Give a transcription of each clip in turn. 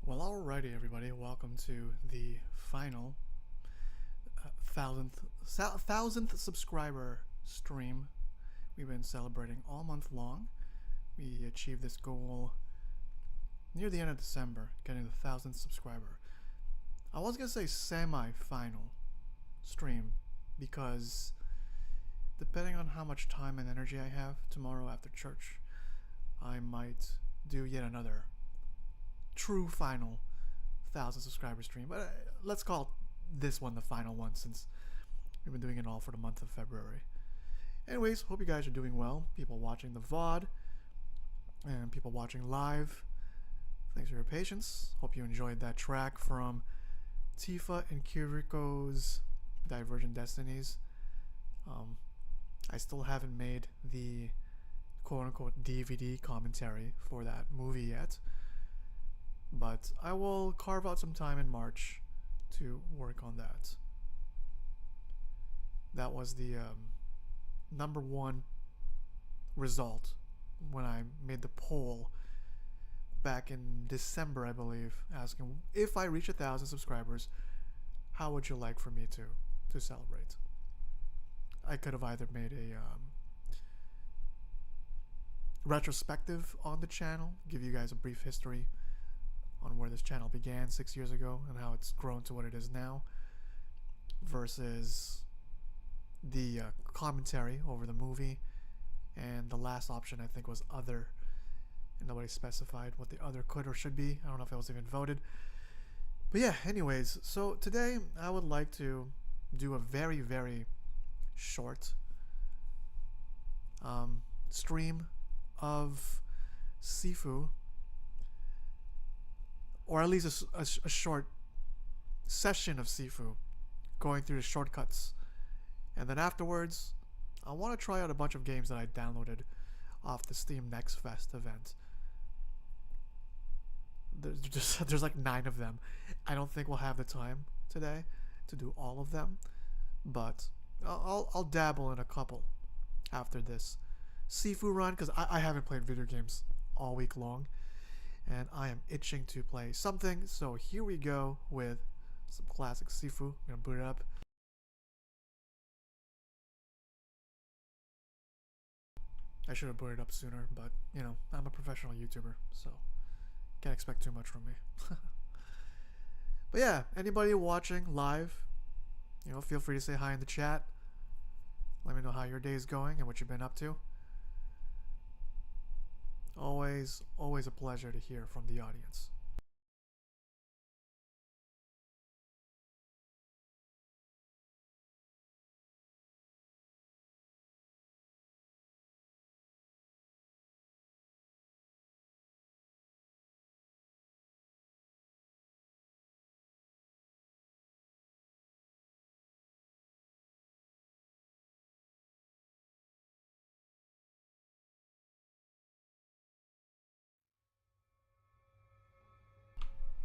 Well, alrighty, everybody. Welcome to the final thousandth subscriber stream. We've been celebrating all month long. We achieved this goal near the end of December, getting the thousandth subscriber. I was gonna say semi-final stream because depending on how much time and energy I have tomorrow after church, I might do yet another true final thousand subscriber stream. But let's call this one the final one since we've been doing it all for the month of February. Anyways, hope you guys are doing well. People watching the VOD and people watching live. Thanks for your patience. Hope you enjoyed that track from Tifa and Kiriko's Divergent Destinies. I still haven't made the quote unquote DVD commentary for that movie yet, but I will carve out some time in March to work on that. That was the number one result when I made the poll back in December, I believe, asking if I reach 1,000 subscribers, how would you like for me to celebrate? I could have either made a retrospective on the channel, give you guys a brief history on where this channel began 6 years ago and how it's grown to what it is now, versus the commentary over the movie, and the last option I think was other, and nobody specified what the other could or should be. I don't know if it was even voted. But yeah, anyways, so today I would like to do a very, very short stream of Sifu, or at least a short session of Sifu, going through the shortcuts. And then afterwards, I want to try out a bunch of games that I downloaded off the Steam Next Fest event. There's like 9 of them. I don't think we'll have the time today to do all of them, but I'll dabble in a couple after this Sifu run, because I haven't played video games all week long and I am itching to play something. So here we go with some classic Sifu. I'm gonna boot it up. I should have booted up sooner, but you know, I'm a professional YouTuber, so can't expect too much from me. But yeah, anybody watching live, you know, feel free to say hi in the chat. Let me know how your day is going and what you've been up to. Always a pleasure to hear from the audience.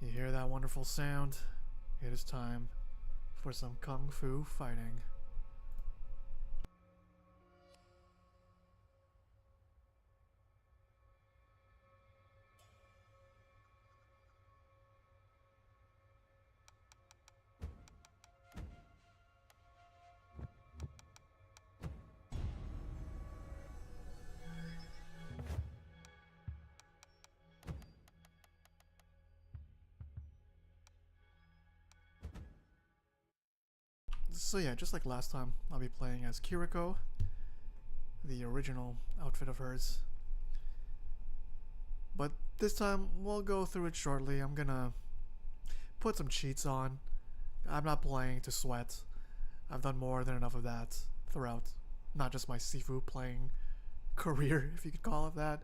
You hear that wonderful sound? It is time for some kung fu fighting. So yeah, just like last time, I'll be playing as Kiriko, the original outfit of hers. But this time, we'll go through it shortly. I'm gonna put some cheats on. I'm not playing to sweat. I've done more than enough of that throughout not just my Sifu playing career, if you could call it that,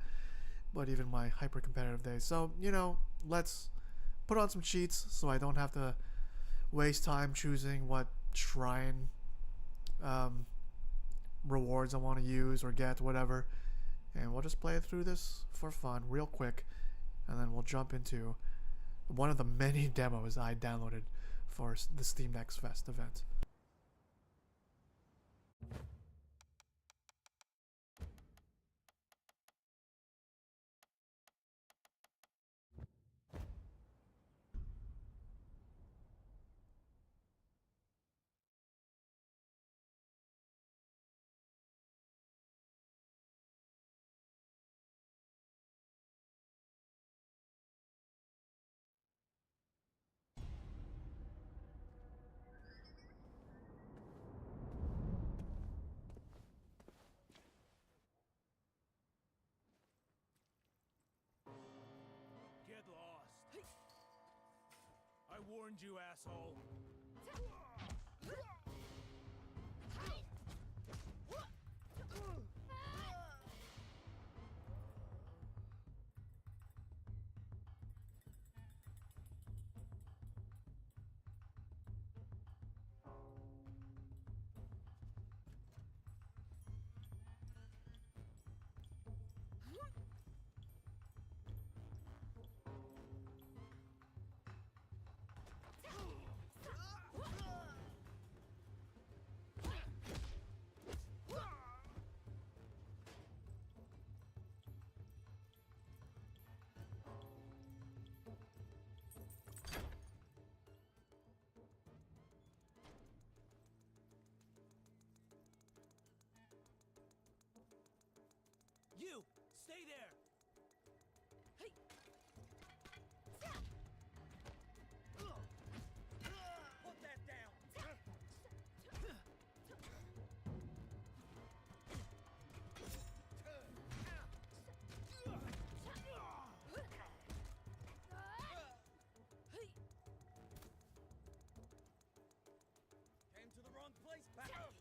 but even my hyper competitive days. So, you know, let's put on some cheats so I don't have to waste time choosing what shrine rewards I want to use or get, whatever. And we'll just play through this for fun real quick, and then we'll jump into one of the many demos I downloaded for the Steam Next Fest event. warned you, asshole. You! Stay there! Hey! Put that down! Came to the wrong place, back up!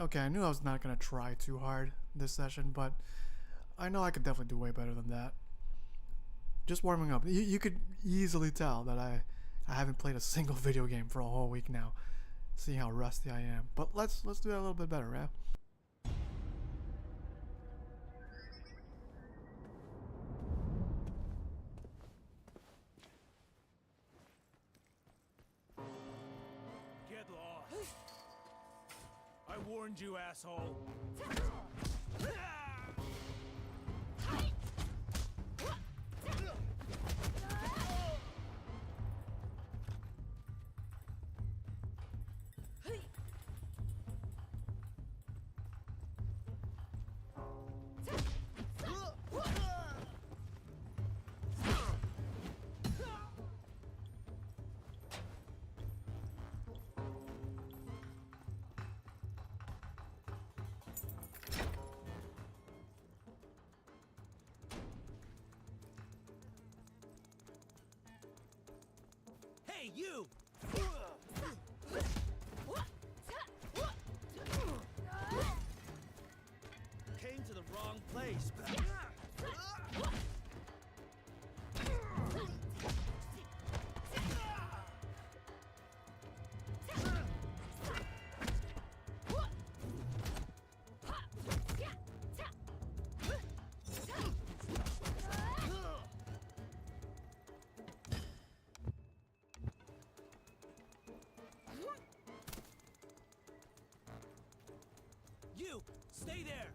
Okay, I knew I was not going to try too hard this session, but I know I could definitely do way better than that. Just warming up. You could easily tell that I haven't played a single video game for a whole week now. See how rusty I am. But let's do that a little bit better, yeah? Get lost. I warned you, asshole. Hey, you! Came to the wrong place. You! Stay there!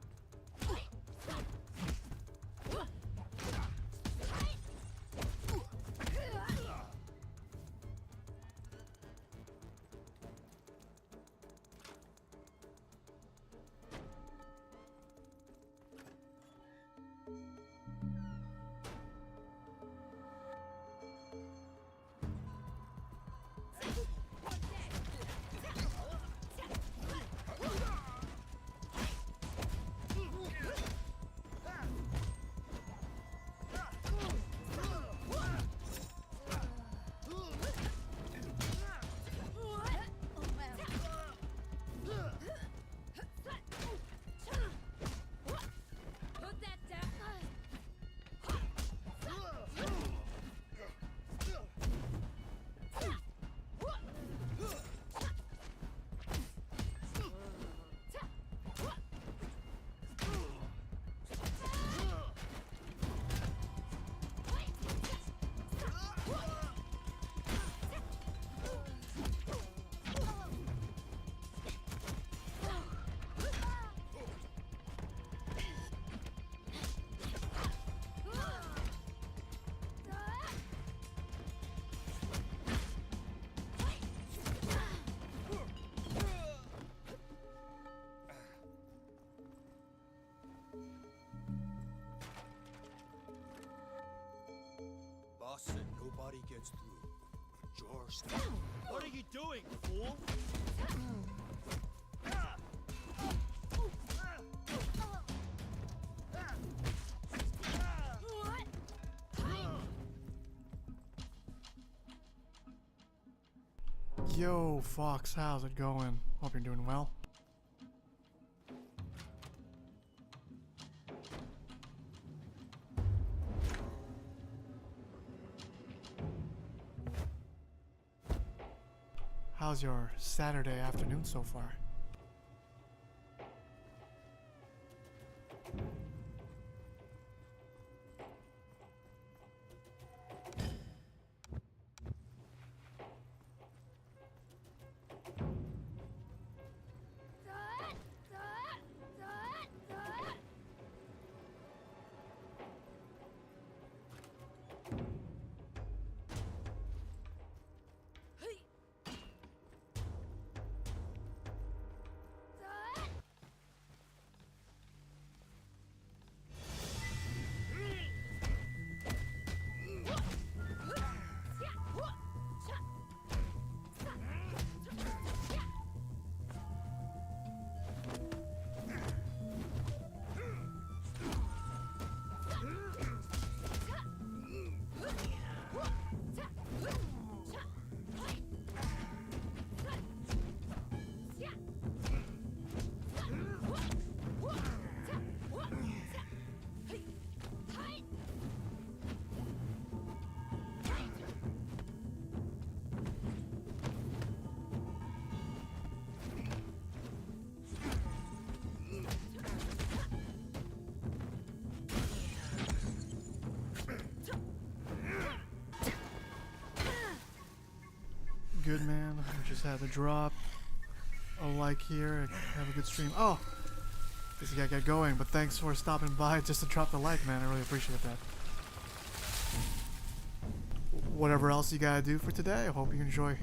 Nobody gets through. George. What are you doing, fool? Yo, Fox, how's it going? Hope you're doing well. How's your Saturday afternoon so far? Good, man. We just had to drop a like here. Have a good stream. Oh, guess you gotta get going. But thanks for stopping by just to drop the like, man. I really appreciate that. Whatever else you gotta do for today, I hope you enjoy.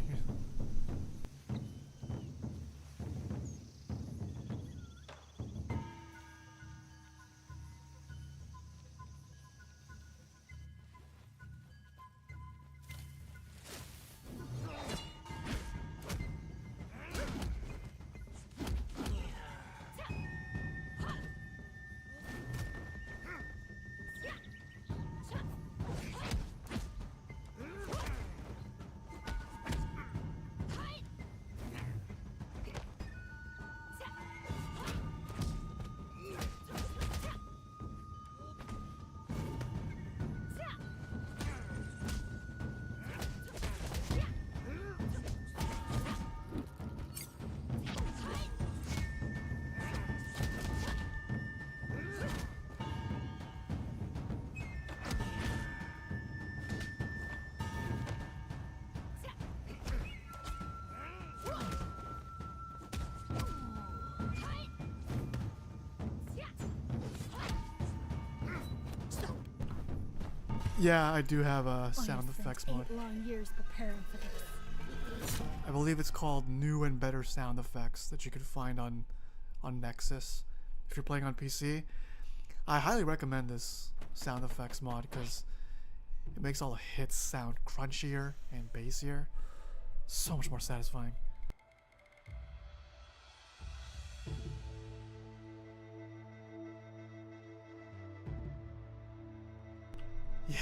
Yeah, I do have a sound effects mod. 8 long years preparing for this. I believe it's called New and Better Sound Effects that you could find on Nexus. If you're playing on PC, I highly recommend this sound effects mod because it makes all the hits sound crunchier and bassier. So much more satisfying.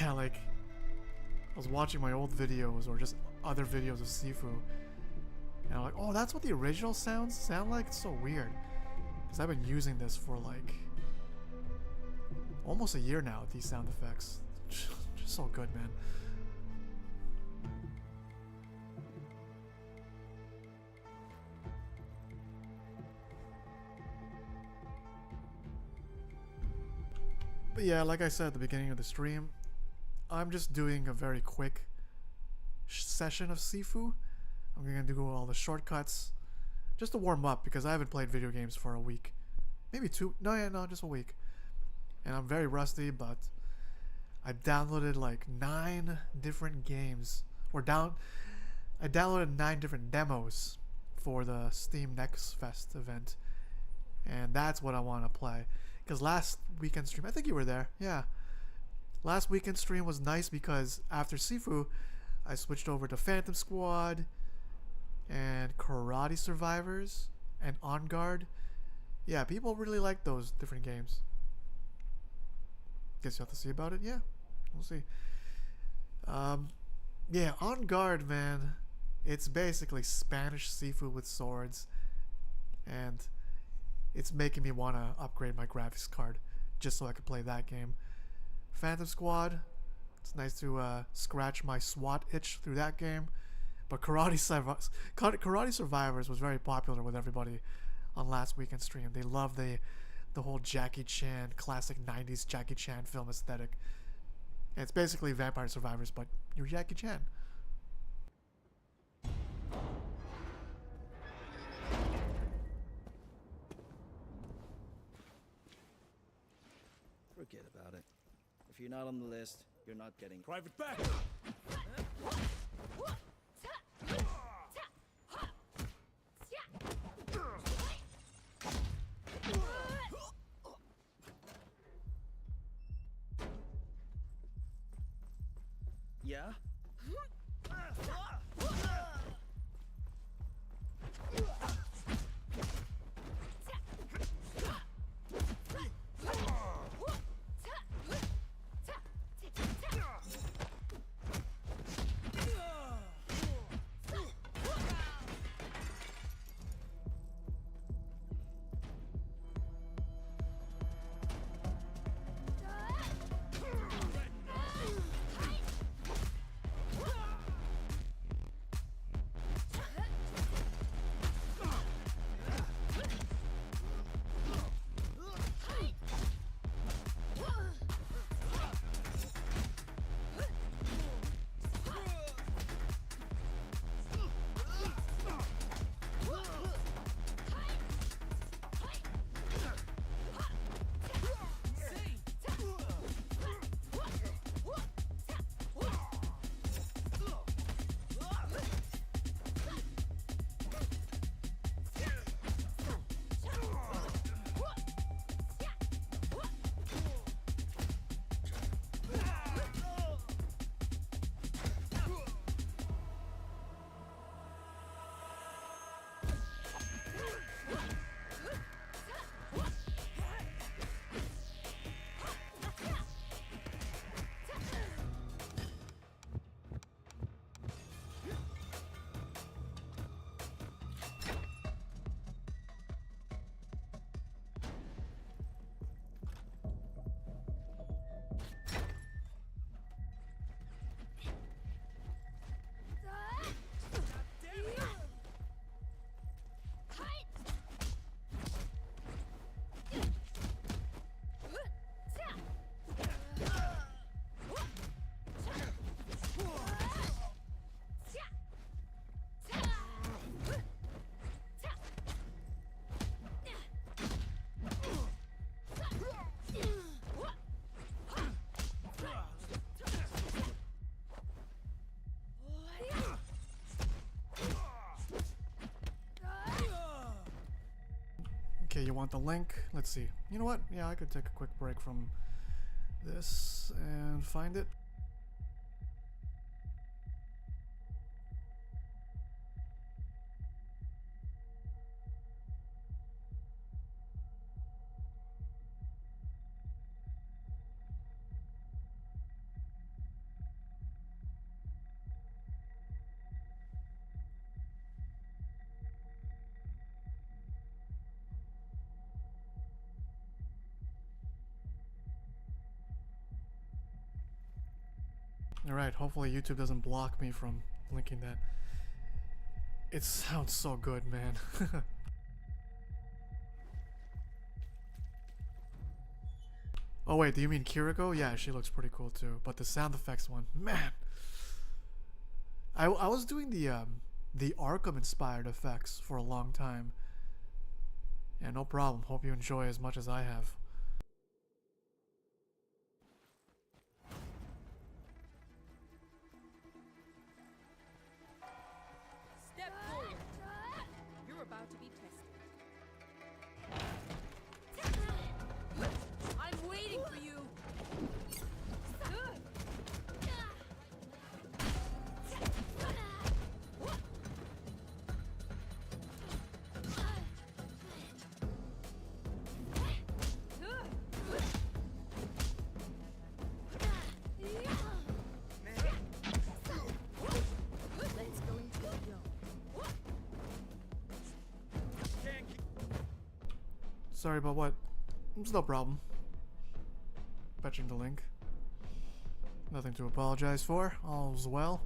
Yeah, like, I was watching my old videos or just other videos of Sifu, and I'm like, oh, that's what the original sounds sound like? It's so weird. Because I've been using this for like almost a year now, these sound effects. Just so good, man. But yeah, like I said at the beginning of the stream, I'm just doing a very quick session of Sifu. I'm gonna do all the shortcuts just to warm up because I haven't played video games for a week, maybe two. No, just a week. And I'm very rusty, but I downloaded like 9 different games, I downloaded 9 different demos for the Steam Next Fest event, and that's what I want to play. Because last weekend stream, I think you were there, yeah. Last weekend stream was nice because after Sifu, I switched over to Phantom Squad and Karate Survivors and On Guard. Yeah, people really like those different games. Guess you'll have to see about it. Yeah, we'll see. Yeah, On Guard, man. It's basically Spanish Sifu with swords. And it's making me want to upgrade my graphics card just so I can play that game. Phantom Squad, it's nice to scratch my SWAT itch through that game. But Karate Survivors was very popular with everybody on last weekend stream. They love the whole Jackie Chan, classic 90s Jackie Chan film aesthetic. And it's basically Vampire Survivors, but you're Jackie Chan. Forget about it. If you're not on the list, you're not getting. Private back! Yeah? Okay, you want the link? Let's see. You know what? Yeah, I could take a quick break from this and find it. Alright, hopefully YouTube doesn't block me from linking that. It sounds so good, man. Oh wait, do you mean Kiriko? Yeah, she looks pretty cool too. But the sound effects one, man. I was doing the Arkham inspired effects for a long time. Yeah, no problem. Hope you enjoy as much as I have. Step forward. You're about to be tested. I'm waiting for you. Sorry about what? It's no problem. Fetching the link. Nothing to apologize for. All's well.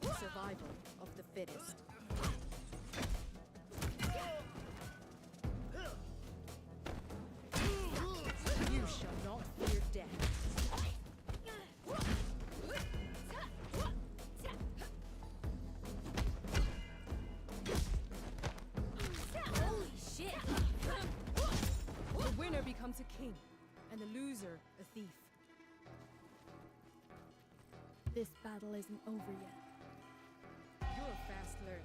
Survival of the fittest. You shall not fear death. Holy shit! The winner becomes a king, and the loser a thief. This battle isn't over yet. You're a fast learner.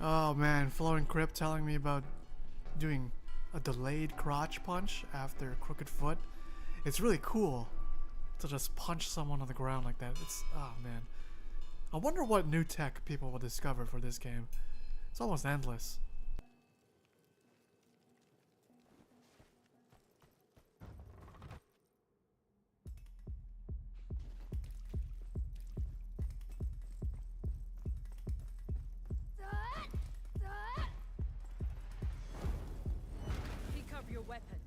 Oh man, Flowing Crypt telling me about doing a delayed crotch punch after crooked foot. It's really cool to just punch someone on the ground like that. It's, oh man. I wonder what new tech people will discover for this game. It's almost endless. Pick up your weapon.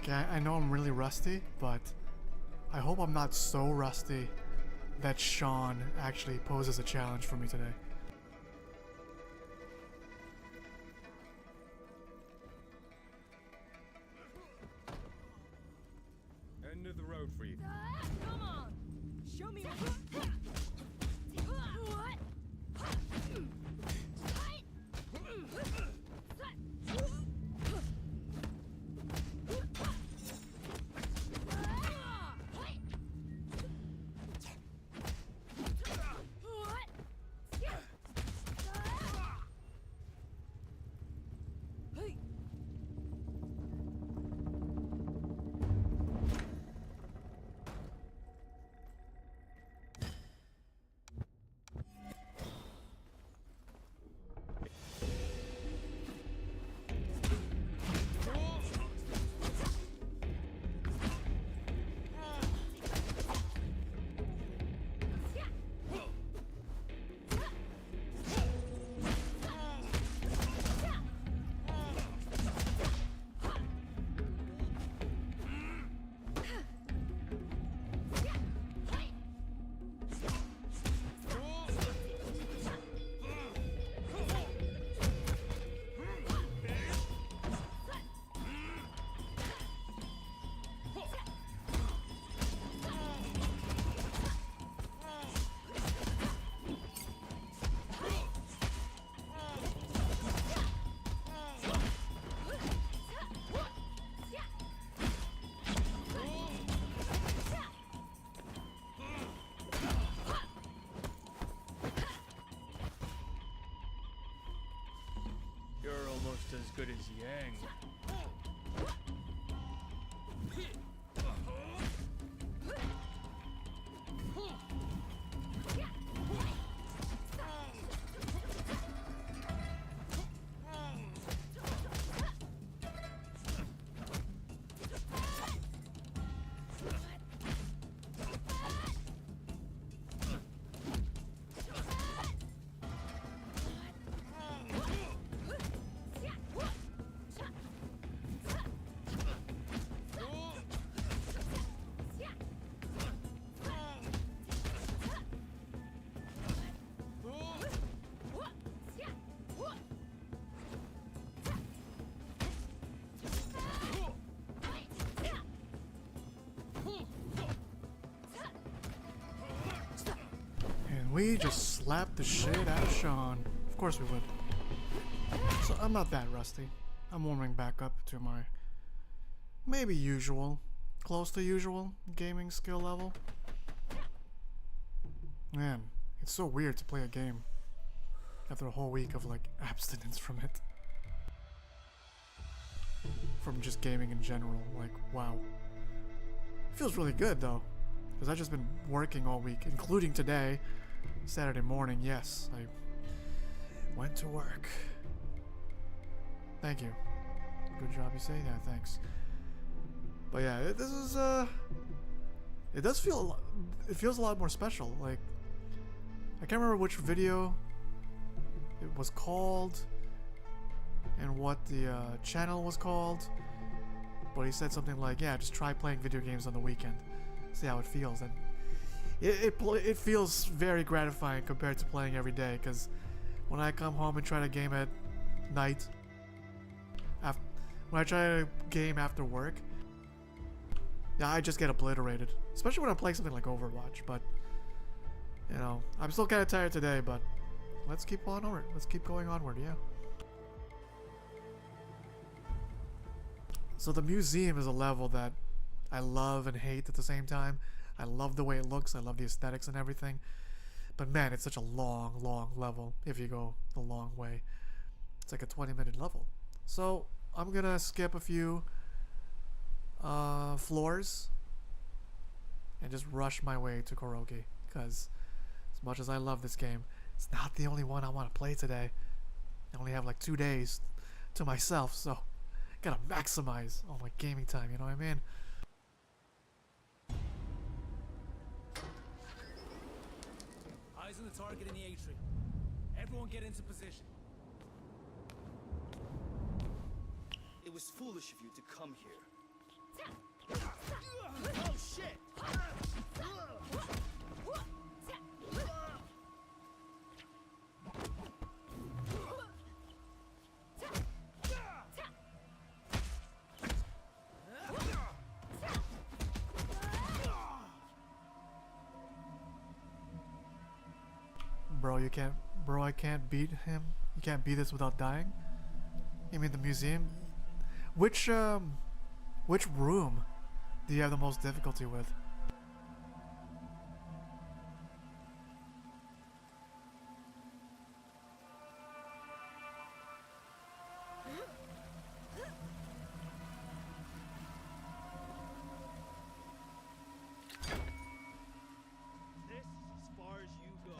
Okay, I know I'm really rusty, but I hope I'm not so rusty that Sean actually poses a challenge for me today. End of the road for you. Come on, show me. You're almost as good as Yang. we just slapped the shit out of Sean. Of course we would. So I'm not that rusty. I'm warming back up to my maybe usual, close to usual gaming skill level. Man, it's so weird to play a game after a whole week of like abstinence from it. From just gaming in general, like wow. It feels really good though, because I've just been working all week, including today, Saturday morning. Yes, I went to work. Thank you. Good job you say that, thanks. But yeah, this is it does feel, it feels a lot more special. Like, I can't remember which video it was called and what the channel was called, but he said something like, yeah, just try playing video games on the weekend, see how it feels. And it feels very gratifying compared to playing every day, because when I come home and try to game at night, when I try to game after work, yeah, I just get obliterated. Especially when I'm playing something like Overwatch. But, you know, I'm still kind of tired today, but let's keep on onward. Let's keep going onward, yeah. So the museum is a level that I love and hate at the same time. I love the way it looks. I love the aesthetics and everything. But man, it's such a long, long level if you go the long way. It's like a 20-minute level. So I'm gonna skip a few floors and just rush my way to Kuroki, because as much as I love this game, it's not the only one I want to play today. I only have like 2 days to myself, so gotta maximize all my gaming time, you know what I mean? Eyes on the target in the atrium. Everyone get into position. It was foolish of you to come here. Oh shit! Bro, I can't beat him. You can't beat this without dying? You mean the museum? Which room do you have the most difficulty with? This is as far as you go.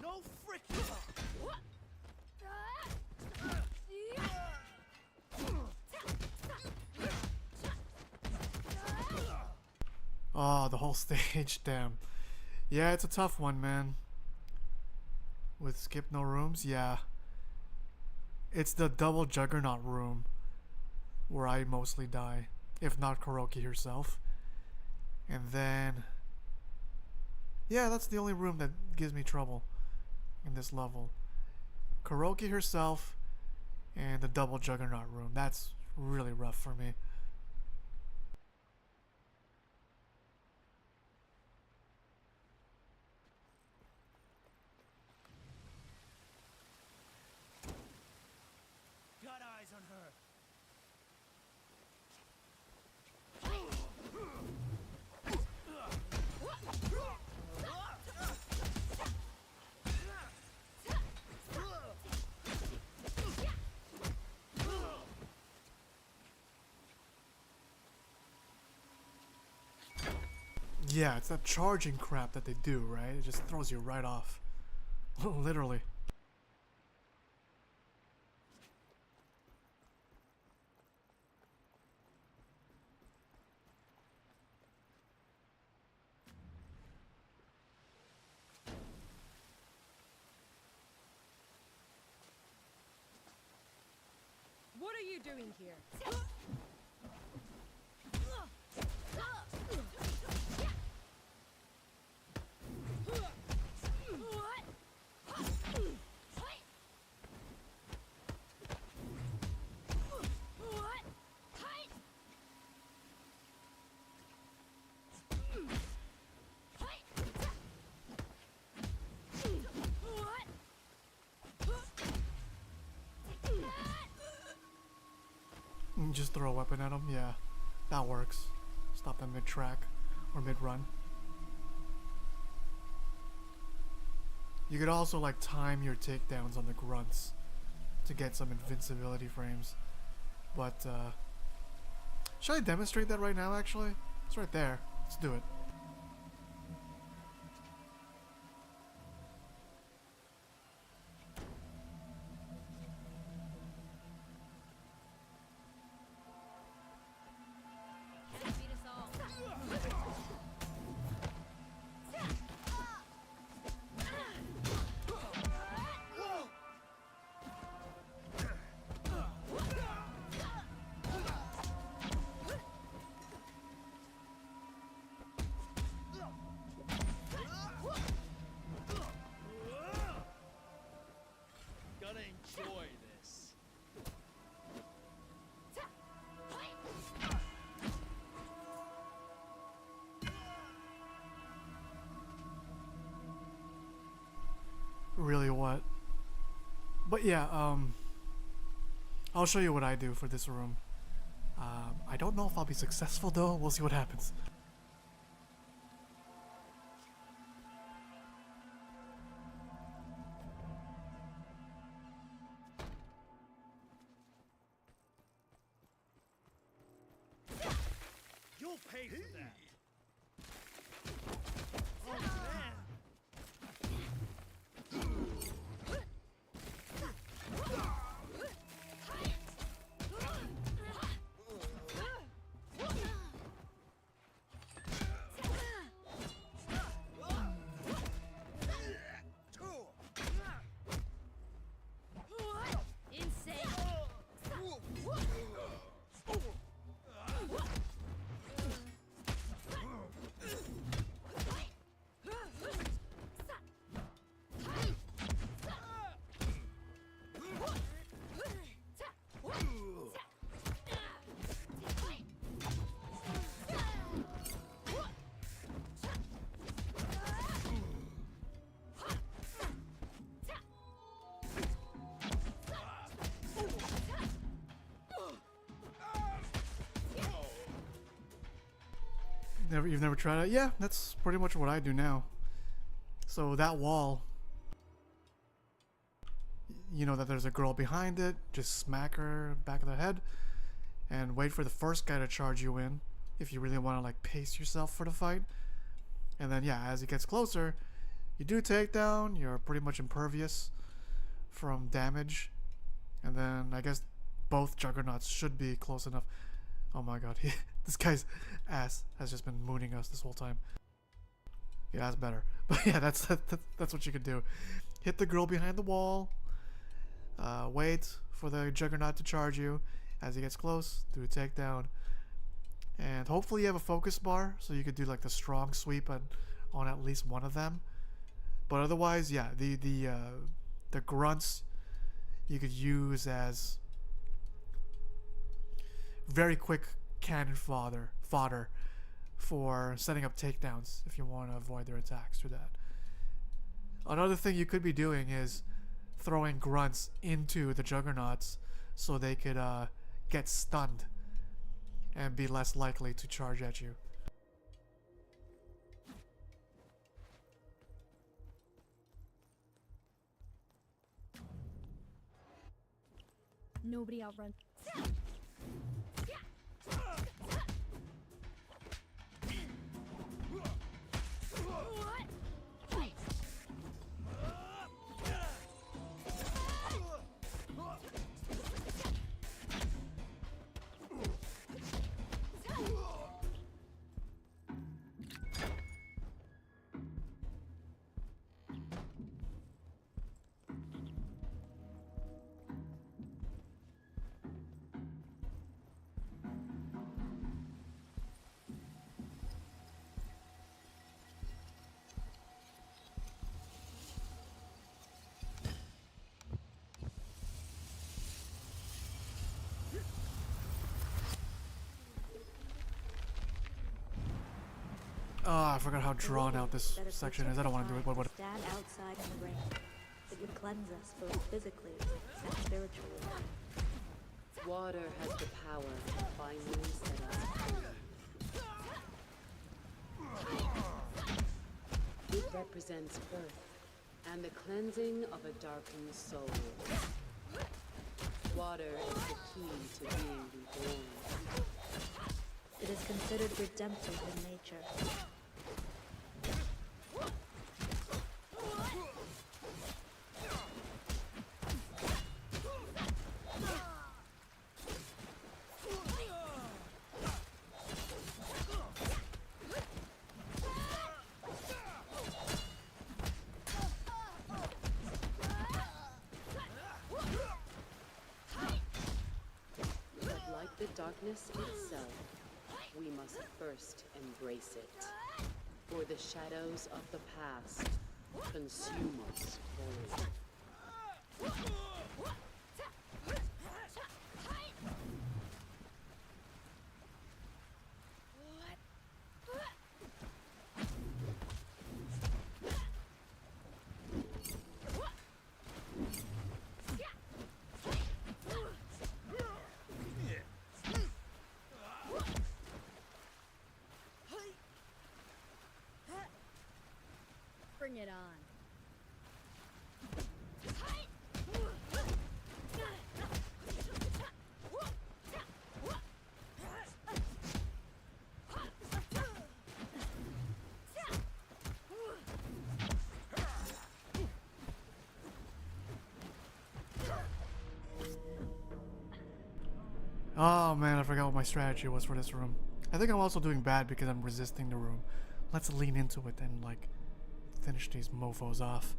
No friction! Oh, the whole stage, damn. Yeah, it's a tough one, man. With skip no rooms, yeah. It's the double juggernaut room where I mostly die, if not Kuroki herself. And then, yeah, that's the only room that gives me trouble in this level. Kuroki herself and the double juggernaut room. That's really rough for me. Got eyes on her. Yeah, it's that charging crap that they do, right? It just throws you right off. Literally. What are you doing here? Just throw a weapon at them. Yeah, that works. Stop them mid-track or mid-run. You could also like time your takedowns on the grunts to get some invincibility frames. But should I demonstrate that right now actually? It's right there. Let's do it. Gonna enjoy this. Really what? But yeah, I'll show you what I do for this room. I don't know if I'll be successful though. We'll see what happens. You'll pay for that. Oh man. You've never tried it? Yeah, that's pretty much what I do now. So that wall, you know that there's a girl behind it, just smack her back of the head and wait for the first guy to charge you in if you really want to like pace yourself for the fight. And then yeah, as it gets closer, you do takedown, you're pretty much impervious from damage. And then I guess both juggernauts should be close enough. Oh my god, this guy's ass has just been mooning us this whole time. Yeah, that's better. But yeah, that's what you could do. Hit the girl behind the wall. Wait for the juggernaut to charge you. As he gets close, do a takedown. And hopefully you have a focus bar, so you could do like the strong sweep on at least one of them. But otherwise, yeah, the grunts you could use as very quick cannon fodder for setting up takedowns if you want to avoid their attacks through that. Another thing you could be doing is throwing grunts into the juggernauts so they could get stunned and be less likely to charge at you. Nobody outruns. Oh, I forgot how drawn out this section is. I don't want to do it, but what? Stand outside in the rain. It would cleanse us both physically and spiritually. Water has the power to finally set us free. It represents birth and the cleansing of a darkened soul. Water is the key to being reborn. It is considered redemptive in nature. The darkness itself, we must first embrace it. For the shadows of the past consume us fully. Bring it on. Oh man, I forgot what my strategy was for this room. I think I'm also doing bad because I'm resisting the room. Let's lean into it and like finish these mofos off.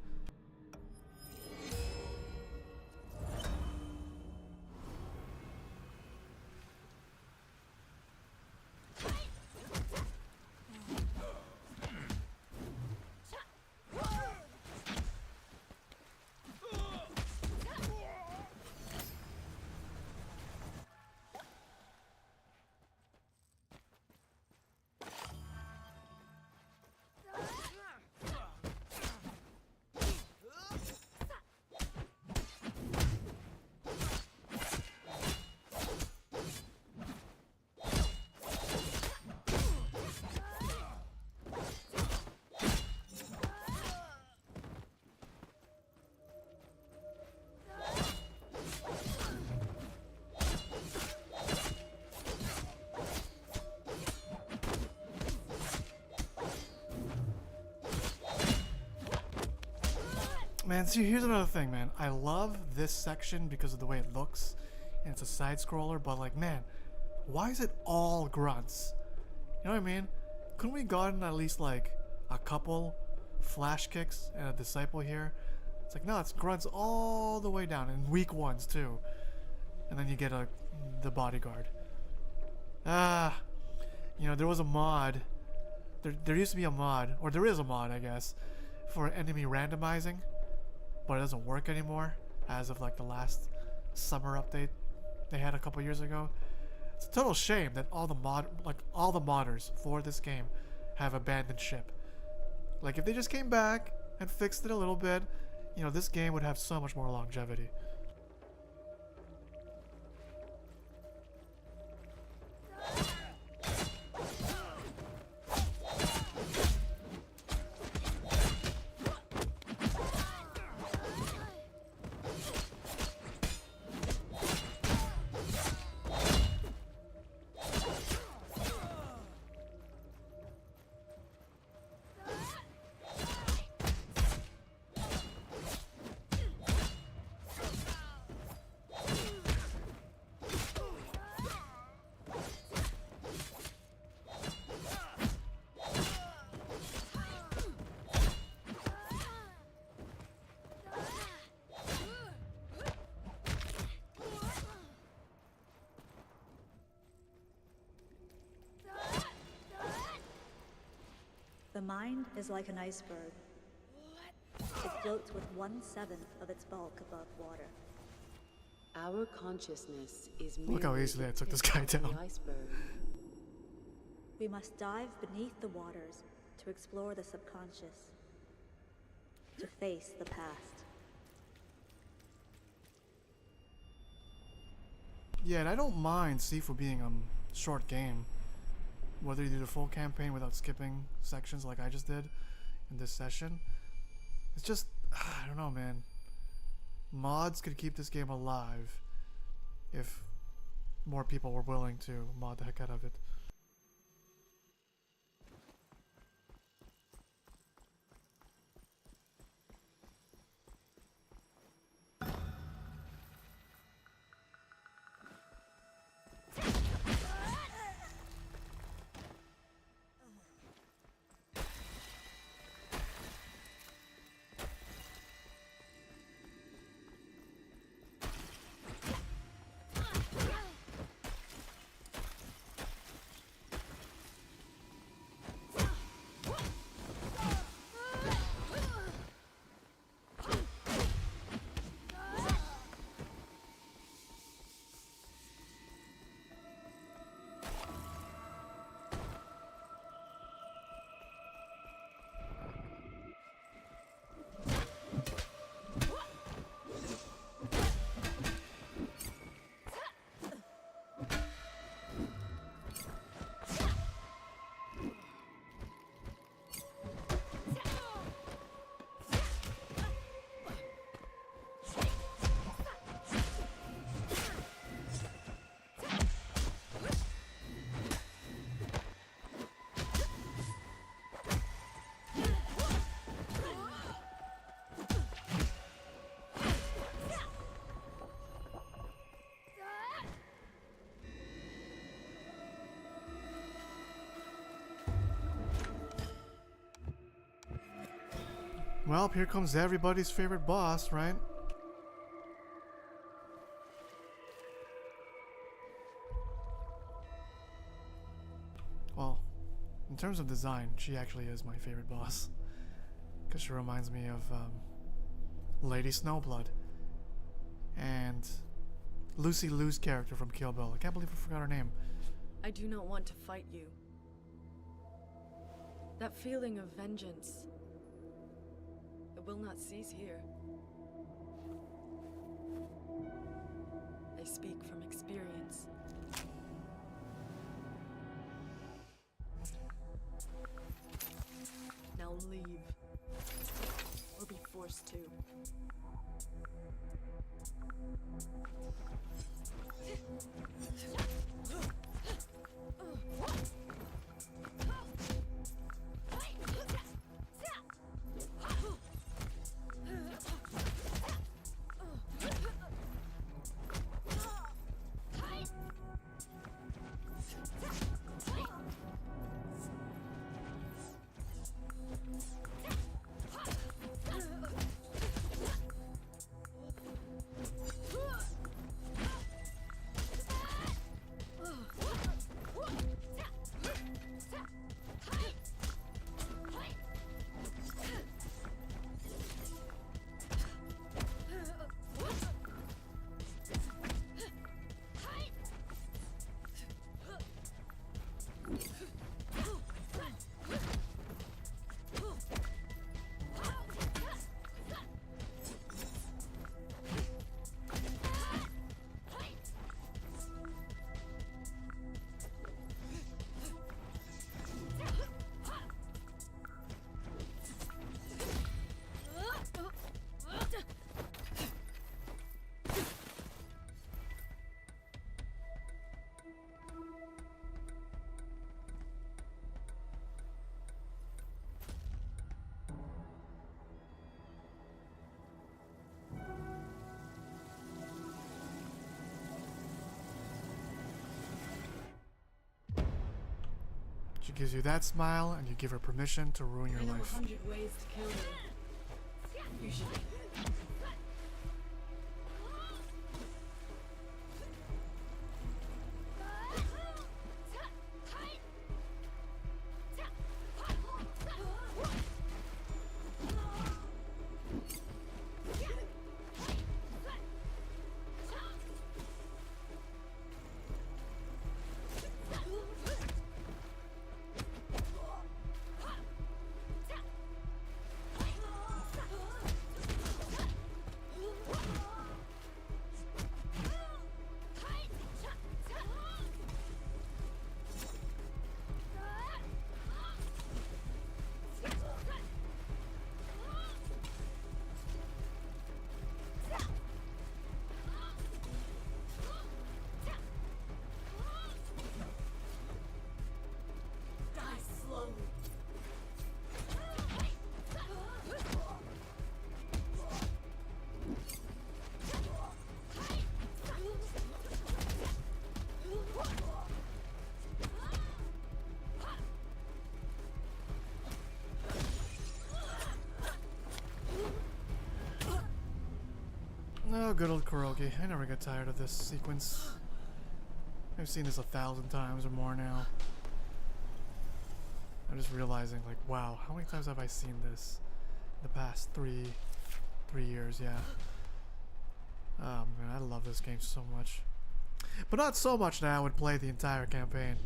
Man, see, here's another thing, man. I love this section because of the way it looks, and it's a side scroller, but like, man, why is it all grunts? You know what I mean? Couldn't we gotten at least like a couple flash kicks and a disciple here? It's like, no, it's grunts all the way down, and weak ones too. And then you get the bodyguard. You know, there was a mod. There used to be a mod, or there is a mod, I guess, for enemy randomizing. But it doesn't work anymore as of like the last summer update they had a couple years ago. It's a total shame that all the modders for this game have abandoned ship. Like if they just came back and fixed it a little bit, you know, this game would have so much more longevity. The mind is like an iceberg. It floats with 1/7 of its bulk above water. Our consciousness is Look how easily I took this guy down. the iceberg. We must dive beneath the waters to explore the subconscious, to face the past. Yeah, and I don't mind Sifu being a short game. Whether you do the full campaign without skipping sections like I just did in this session. It's just, I don't know, man. Mods could keep this game alive if more people were willing to mod the heck out of it. Well, here comes everybody's favorite boss, right? Well, in terms of design, she actually is my favorite boss. Because she reminds me of Lady Snowblood. And Lucy Liu's character from Kill Bill. I can't believe I forgot her name. I do not want to fight you. That feeling of vengeance, it will not cease here. I speak from experience. Now leave, or be forced to. She gives you that smile, and you give her permission to ruin your I know life. 100 ways to kill you. Usually. Oh, good old Kuroki. I never get tired of this sequence. I've seen this 1,000 times or more now. I'm just realizing, like, wow, how many times have I seen this in the past three years? Yeah. Oh man, I love this game so much. But not so much that I would play the entire campaign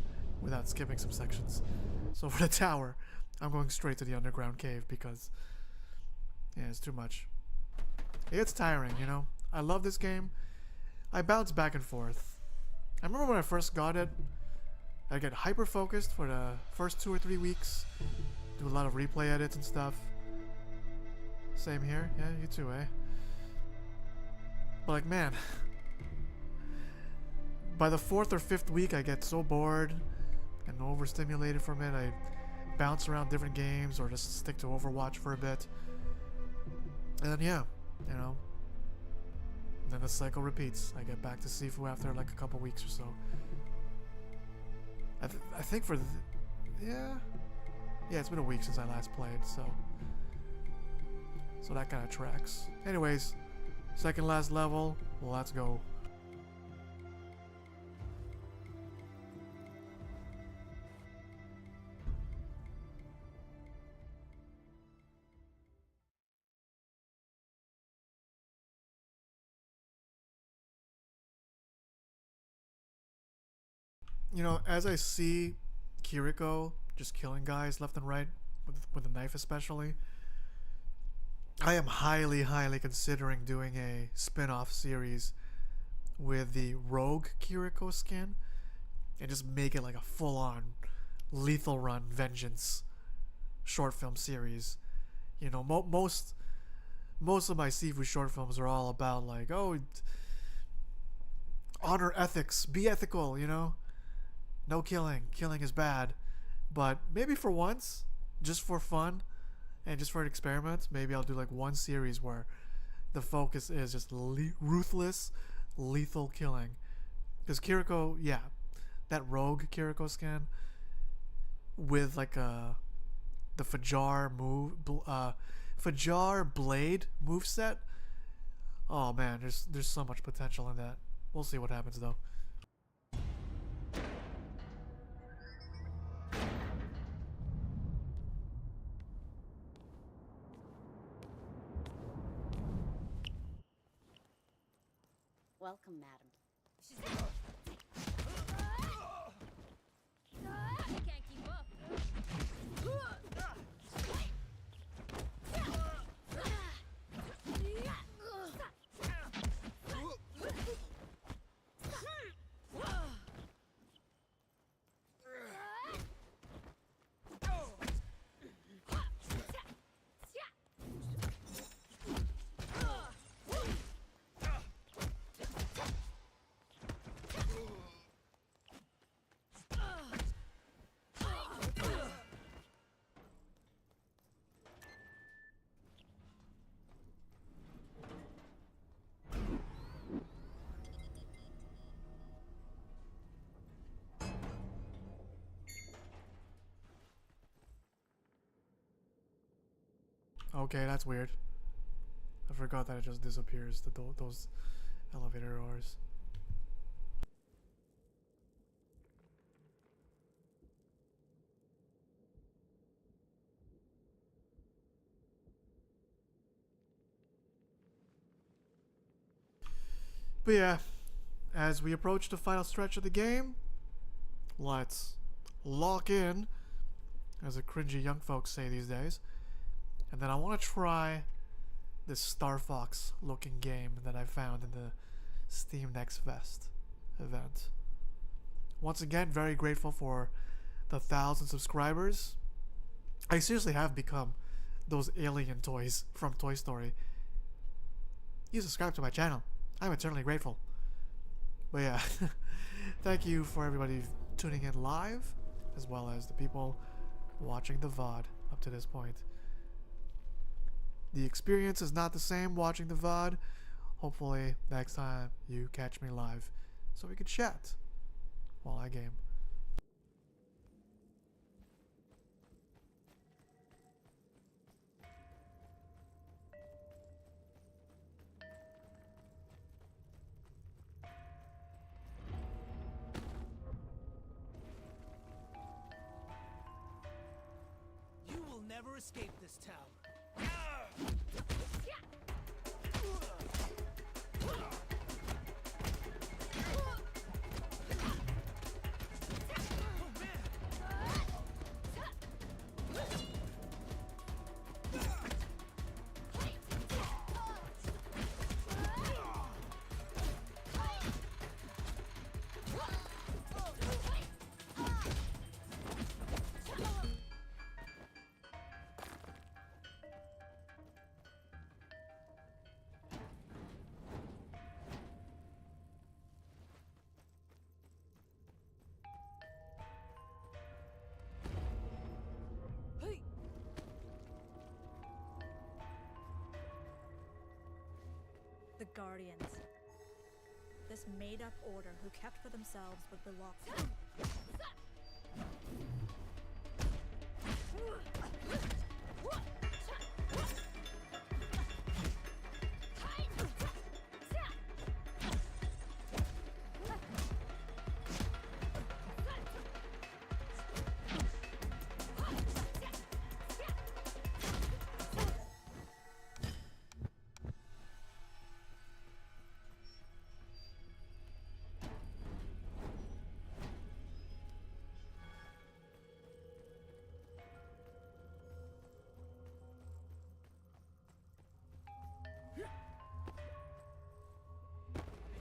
without skipping some sections. So for the tower, I'm going straight to the underground cave because, yeah, it's too much. It's tiring, you know? I love this game. I bounce back and forth. I remember when I first got it, I get hyper focused for the first 2 or 3 weeks. Do a lot of replay edits and stuff. Same here. Yeah, you too, eh? But like, man, by the 4th or 5th week, I get so bored and overstimulated from it. I bounce around different games or just stick to Overwatch for a bit. And then, yeah, you know, then the cycle repeats. I get back to Sifu after like a couple weeks or so. I think for yeah, it's been a week since I last played, so that kind of tracks. Anyways, second last level, let's go. You know, as I see Kiriko just killing guys left and right with a knife especially, I am highly considering doing a spin-off series with the Rogue Kiriko skin and just make it like a full-on Lethal Run Vengeance short film series. You know, most of my Sifu short films are all about like, oh, honor ethics, be ethical, you know? No killing. Killing is bad. But maybe for once, just for fun and just for an experiment, maybe I'll do like one series where the focus is just ruthless, lethal killing. Because Kiriko, yeah, that Rogue Kiriko skin with like the Fajar Fajar Blade moveset. Oh man, there's so much potential in that. We'll see what happens though. Welcome, madam. Can't keep up. Okay, that's weird. I forgot that it just disappears, those elevator doors. But yeah, as we approach the final stretch of the game, let's lock in, as the cringy young folks say these days. And then I want to try this Star Fox looking game that I found in the Steam Next Fest event. Once again, very grateful for the 1,000 subscribers. I seriously have become those alien toys from Toy Story. You subscribe to my channel. I'm eternally grateful. But yeah, thank you for everybody tuning in live, as well as the people watching the VOD up to this point. The experience is not the same watching the VOD. Hopefully next time you catch me live so we can chat while I game. never escape this town. The Guardians. This made-up order who kept for themselves what belonged to them.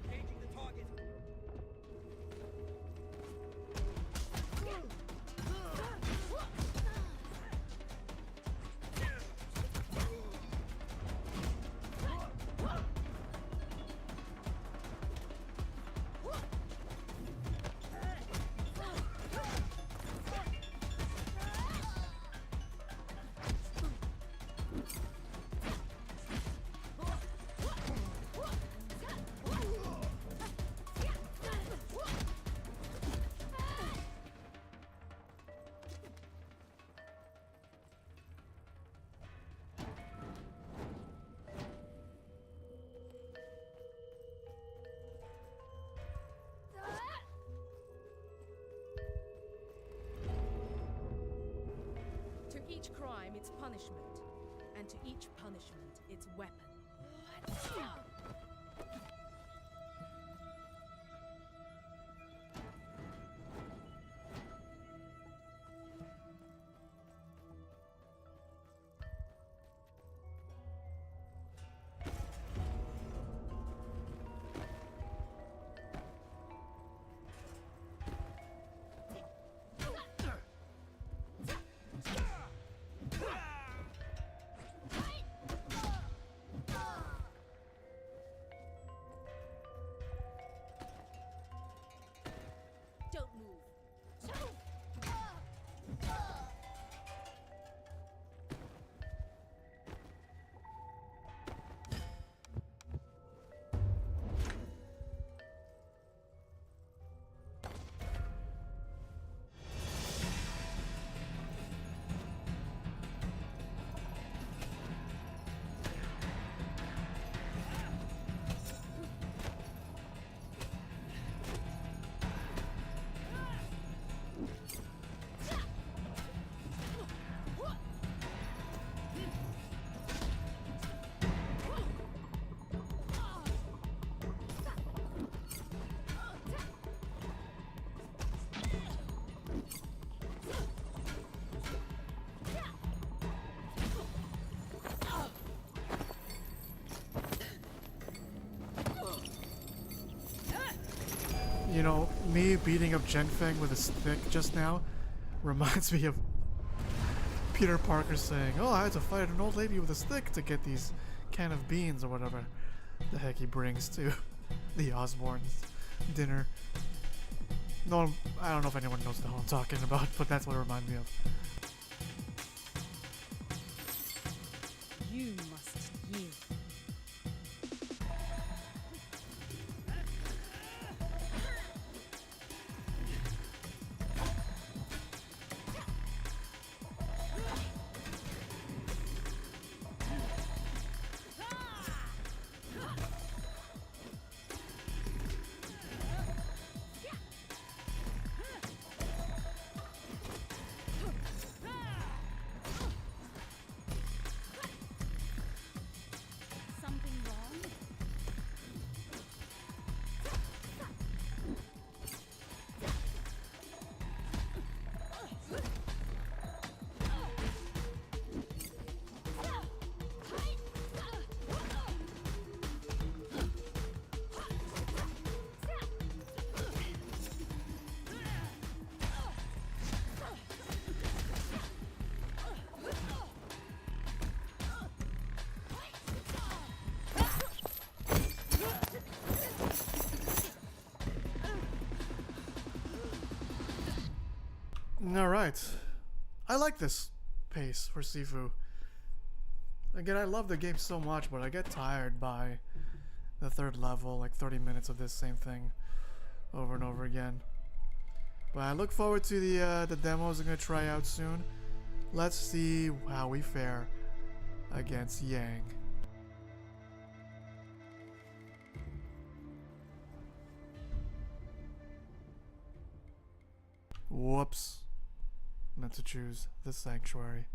Engaging the target. To each crime, its punishment. And to each punishment, its weapon. Don't move. You know, me beating up Zhengfeng with a stick just now reminds me of Peter Parker saying, "Oh, I had to fight an old lady with a stick to get these can of beans or whatever the heck he brings to the Osborn's dinner." No, I don't know if anyone knows the hell I'm talking about, but that's what it reminded me of. You must yield. Alright. I like this pace for Sifu. Again, I love the game so much, but I get tired by the third level, like 30 minutes of this same thing over and over again. But I look forward to the demos I'm going to try out soon. Let's see how we fare against Yang. Whoops. Meant to choose the Sanctuary.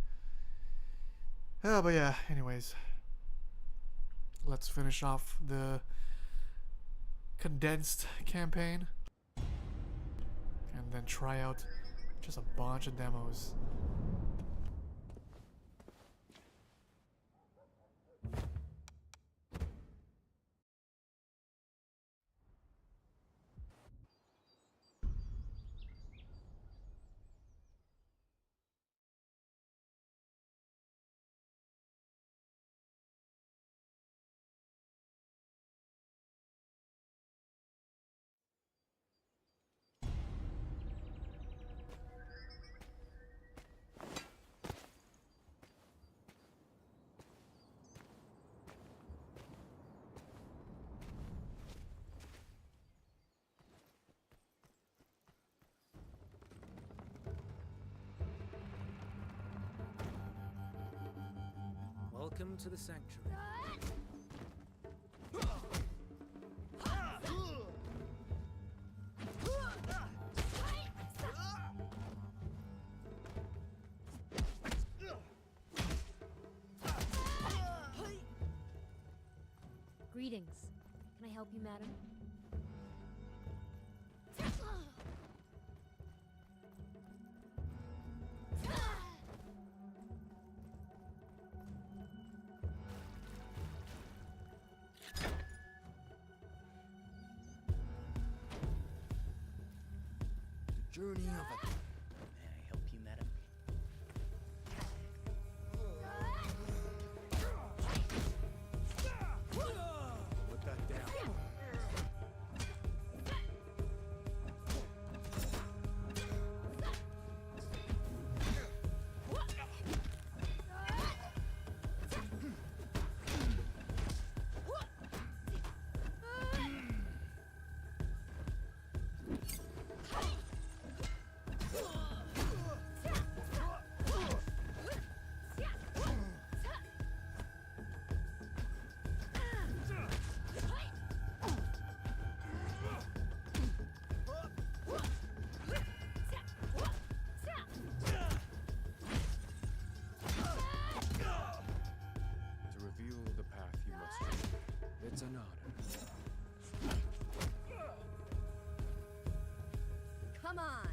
Oh, but yeah, anyways. Let's finish off the condensed campaign. And then try out just a bunch of demos. Welcome to the Sanctuary. Greetings. Can I help you, madam? Journey of a... May I help you, madam? Put that down. To reveal the path you must take. It's an honor. Come on.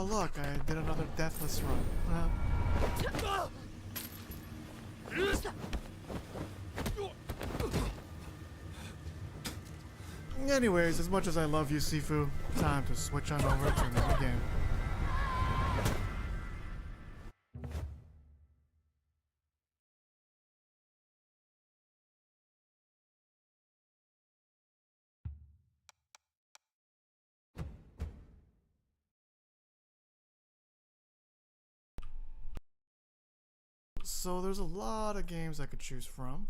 Oh look, I did another deathless run. Anyways, as much as I love you, Sifu, time to switch on over to another game. So there's a lot of games I could choose from.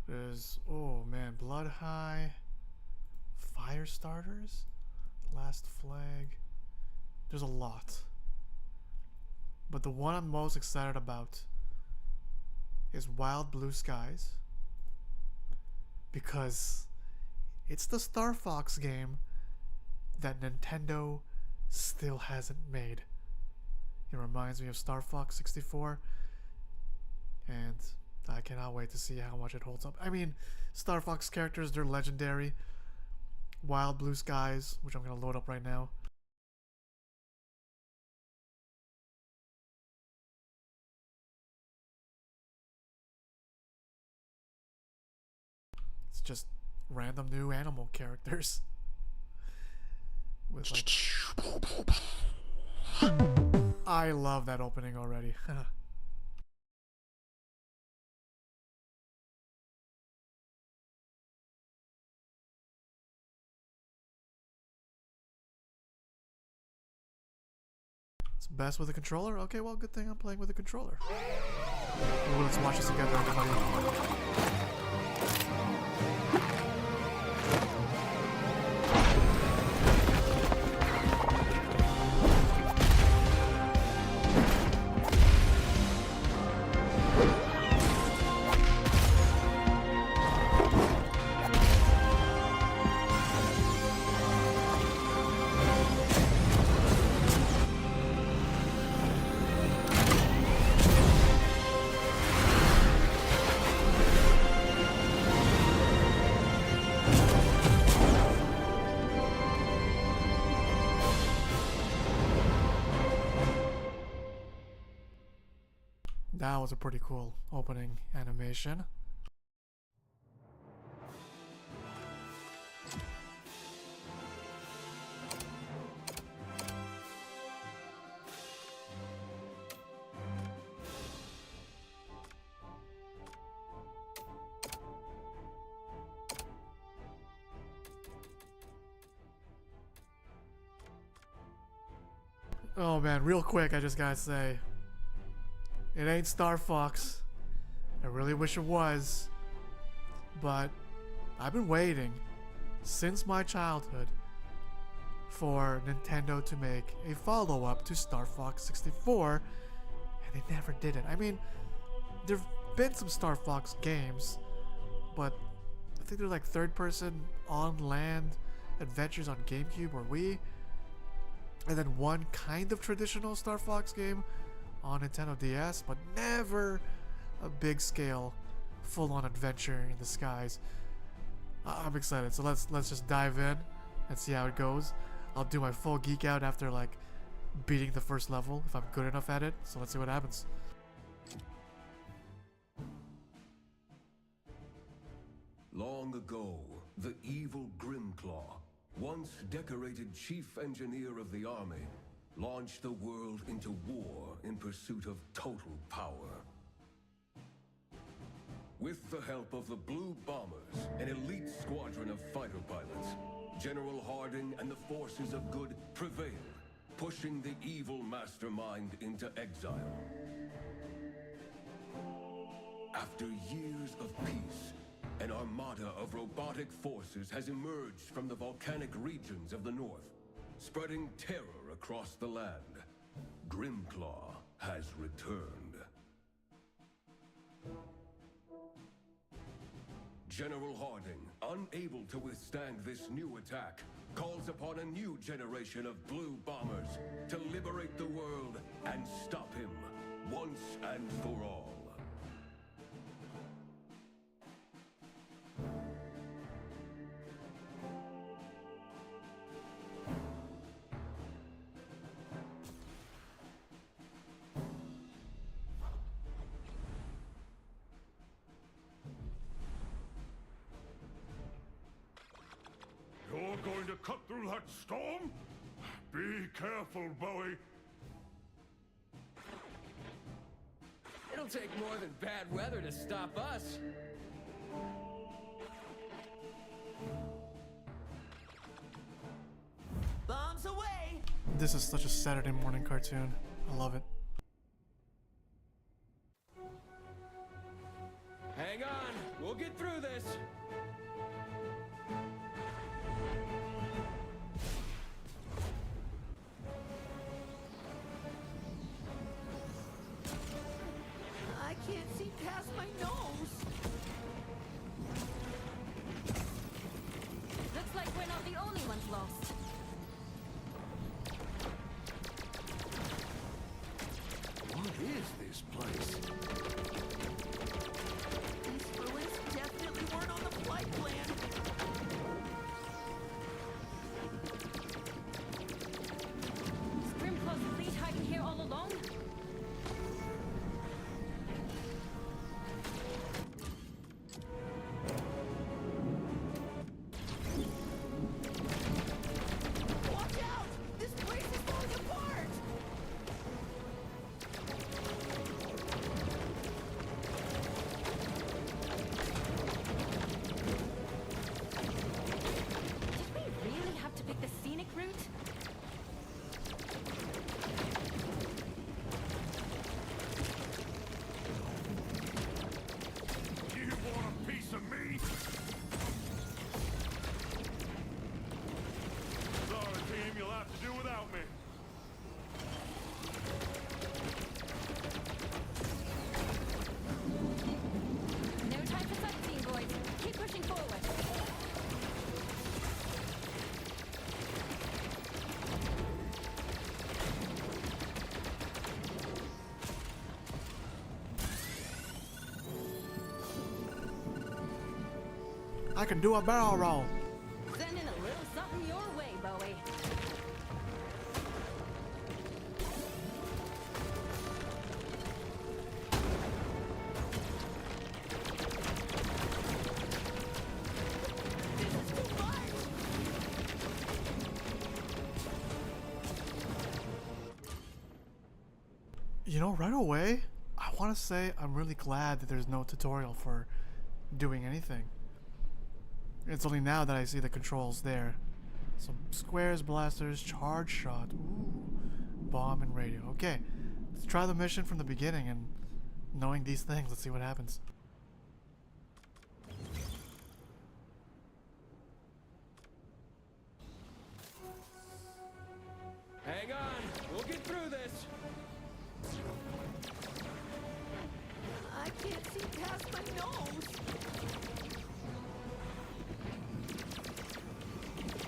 There's, oh man, Blood High, Firestarters, Last Flag. There's a lot. But the one I'm most excited about is Wild Blue Skies, because it's the Star Fox game that Nintendo still hasn't made. It reminds me of Star Fox 64, and I cannot wait to see how much it holds up. I mean, Star Fox characters, they're legendary. Wild Blue Skies, which I'm going to load up right now. It's just random new animal characters. With like... I love that opening already. It's best with a controller? Okay, well, good thing I'm playing with a controller. Ooh, let's watch this together, everybody. That was a pretty cool opening animation. Oh man, real quick, I just gotta say, it ain't Star Fox. I really wish it was. But I've been waiting since my childhood for Nintendo to make a follow-up to Star Fox 64, and they never did it. I mean, there've been some Star Fox games, but I think they're like third-person on-land adventures on GameCube or Wii, and then one kind of traditional Star Fox game on Nintendo DS, but never a big scale full-on adventure in the skies. I'm excited, so let's just dive in and see how it goes. I'll do my full geek out after like beating the first level if I'm good enough at it, so let's see what happens. Long ago, the evil Grimclaw, once decorated chief engineer of the army, launched the world into war in pursuit of total power. With the help of the Blue Bombers, an elite squadron of fighter pilots, General Harding and the forces of good prevailed, pushing the evil mastermind into exile. After years of peace, an armada of robotic forces has emerged from the volcanic regions of the north, spreading terror across the land. Grimclaw has returned. General Harding, unable to withstand this new attack, calls upon a new generation of Blue Bombers to liberate the world and stop him once and for all. cut through that storm? Be careful, Bowie. It'll take more than bad weather to stop us. Bombs away! This is such a Saturday morning cartoon. I love it. Hang on, we'll get through this. I can't see past my nose. Looks like we're not the only ones lost. What is this place? These ruins definitely weren't on the flight plan. Is Grimclaw's fleet hiding here all along? Watch out! This place is falling apart! Did we really have to pick the scenic route? You want a piece of me? Sorry, team, you'll have to do without me. No time for sightseeing, boys. Keep pushing forward. I can do a barrel roll. Sending a little something your way, Bowie. This is too much! You know, right away, I want to say I'm really glad that there's no tutorial for doing anything. It's only now that I see the controls there. So squares, blasters, charge shot, ooh, bomb and radio. Okay, let's try the mission from the beginning and knowing these things, let's see what happens. Hang on, we'll get through this. I can't see past my nose.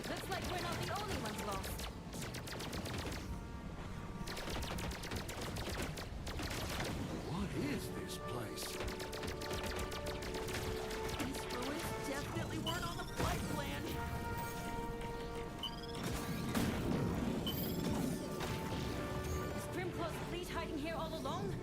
Looks like we're not the only ones lost. What is this place? These ruins definitely weren't on the flight plan. Is Grimclaw's fleet hiding here all along?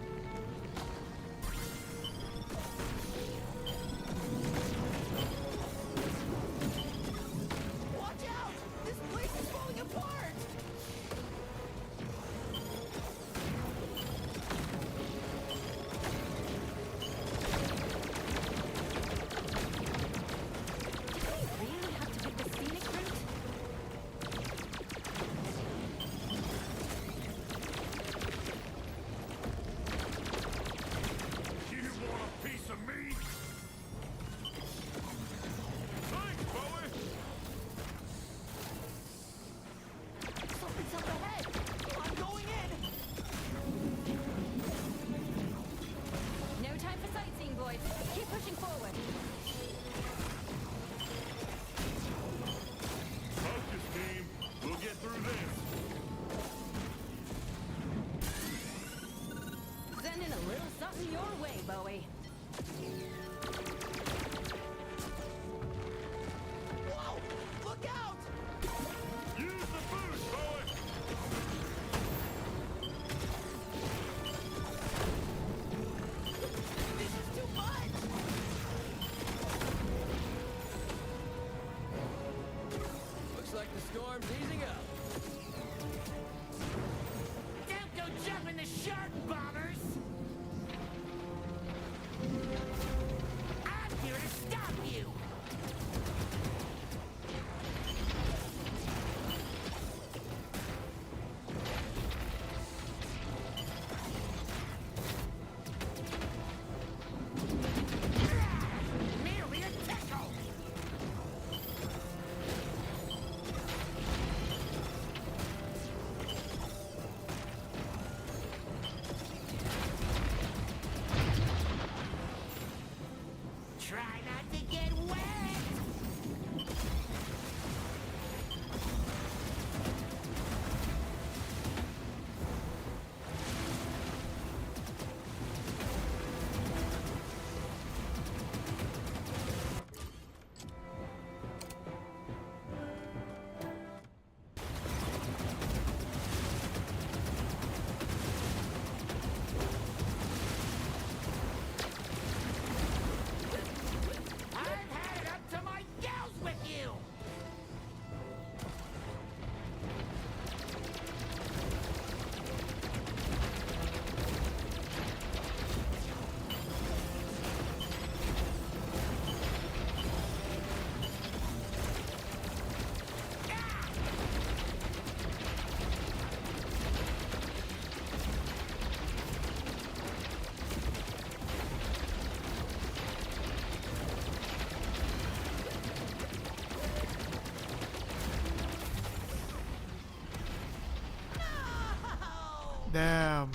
Damn.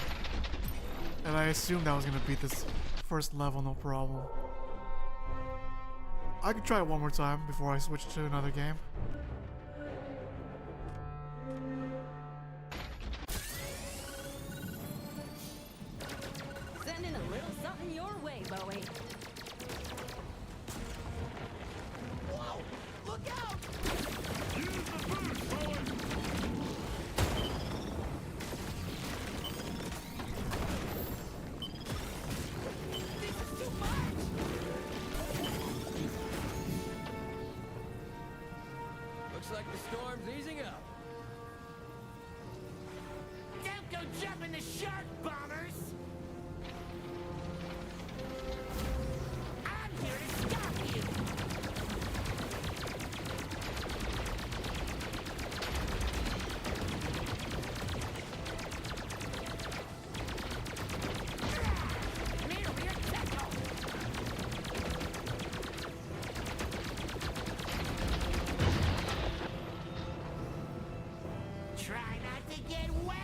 And I assumed I was gonna beat this first level, no problem. I could try it one more time before I switch to another game. Sending a little something your way, Bowie. Whoa! Look out! This is too much! Looks like the storm's easing up. Don't go jumping the shark, bombers! I'm here to stop you! Try not to get wet!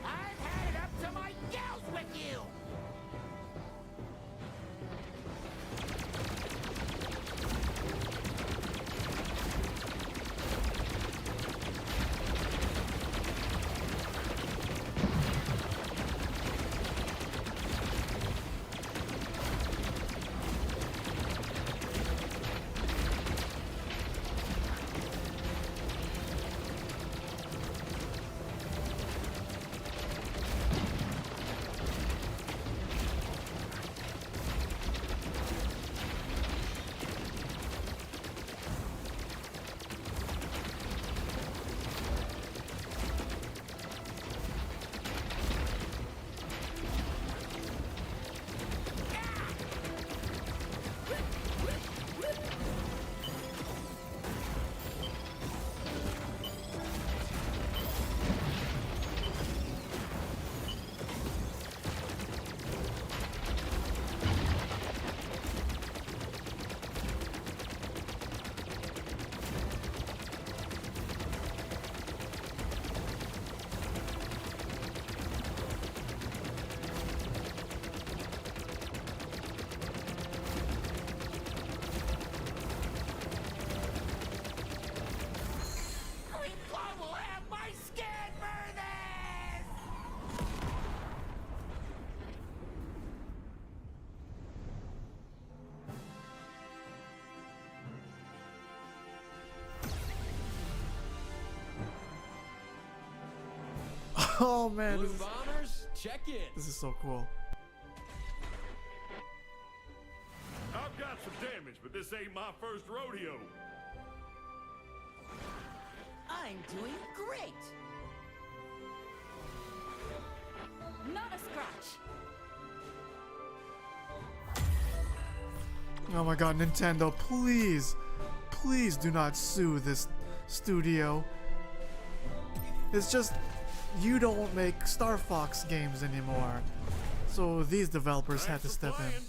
I've had it up to my gills with you! I will have my skin for this! Oh man, Blue bombers, check in. this is so cool. I've got some damage, but this ain't my first rodeo. I'm doing great! Not a scratch. Oh my god, Nintendo, please, please do not sue this studio. It's just, you don't make Star Fox games anymore. So these developers had to step in.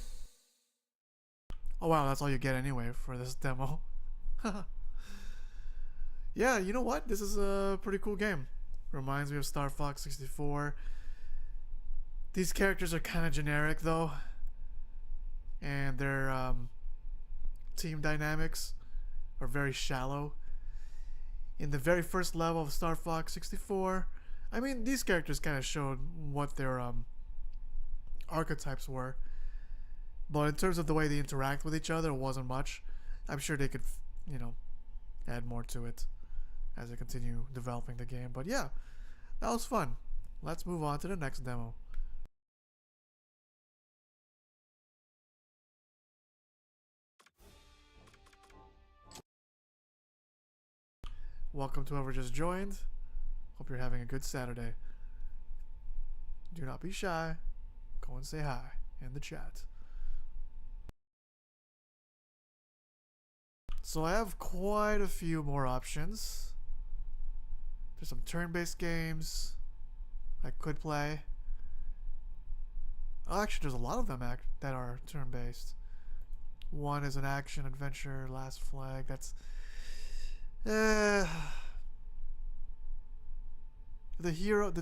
Oh wow, that's all you get anyway for this demo. Yeah, you know what? This is a pretty cool game. Reminds me of Star Fox 64. These characters are kind of generic though. And their team dynamics are very shallow. In the very first level of Star Fox 64, I mean, these characters kind of showed what their archetypes were. But in terms of the way they interact with each other, it wasn't much. I'm sure they could, you know, add more to it as they continue developing the game. But yeah, that was fun. Let's move on to the next demo. Welcome to whoever just joined. Hope you're having a good Saturday. Do not be shy. Go and say hi in the chat. So I have quite a few more options. There's some turn-based games I could play. Oh, actually, there's a lot of them that are turn-based. One is an action adventure, Last Flag. That's the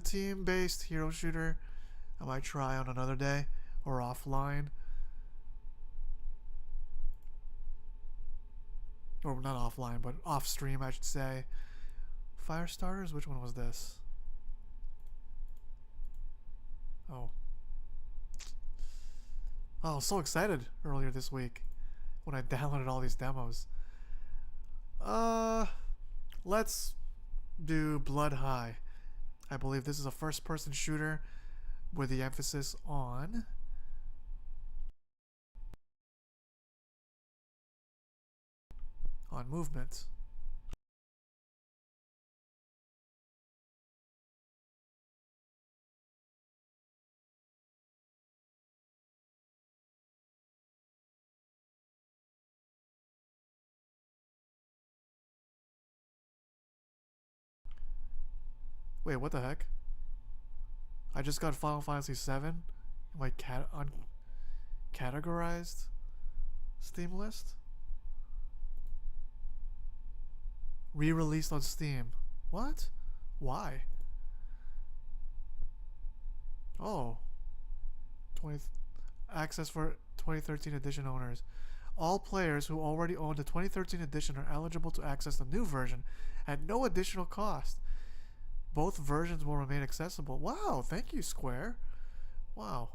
team-based hero shooter. I might try on another day or offline. Or not offline, but off stream, I should say. Firestarters? Which one was this? Oh. Oh, I was so excited earlier this week when I downloaded all these demos. Let's do Blood High. I believe this is a first-person shooter with the emphasis on movement. Wait, what the heck? I just got Final Fantasy VII in my categorized Steam list. Re-released on Steam. What? Why? Oh. Access for 2013 edition owners. All players who already own the 2013 edition are eligible to access the new version at no additional cost. Both versions will remain accessible. Wow, thank you, Square. Wow.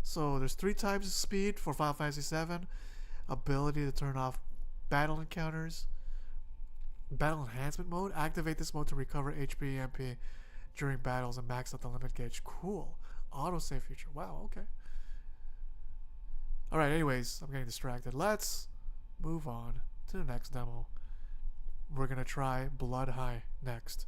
So there's 3 times the speed for Final Fantasy VII. Ability to turn off battle encounters. Battle enhancement mode. Activate this mode to recover HP EMP during battles and max out the limit gauge. Cool. Autosave feature. Wow, okay. Alright, anyways, I'm getting distracted. Let's move on to the next demo. We're gonna try Blood High next.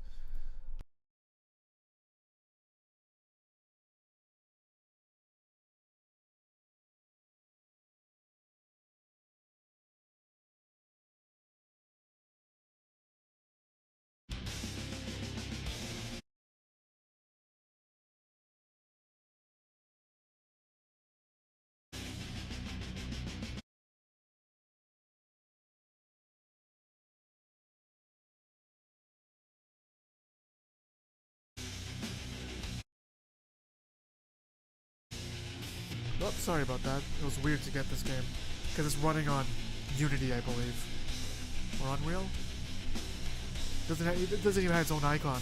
Oh, sorry about that. It was weird to get this game. Because it's running on Unity, I believe. Or Unreal? It doesn't even have its own icon.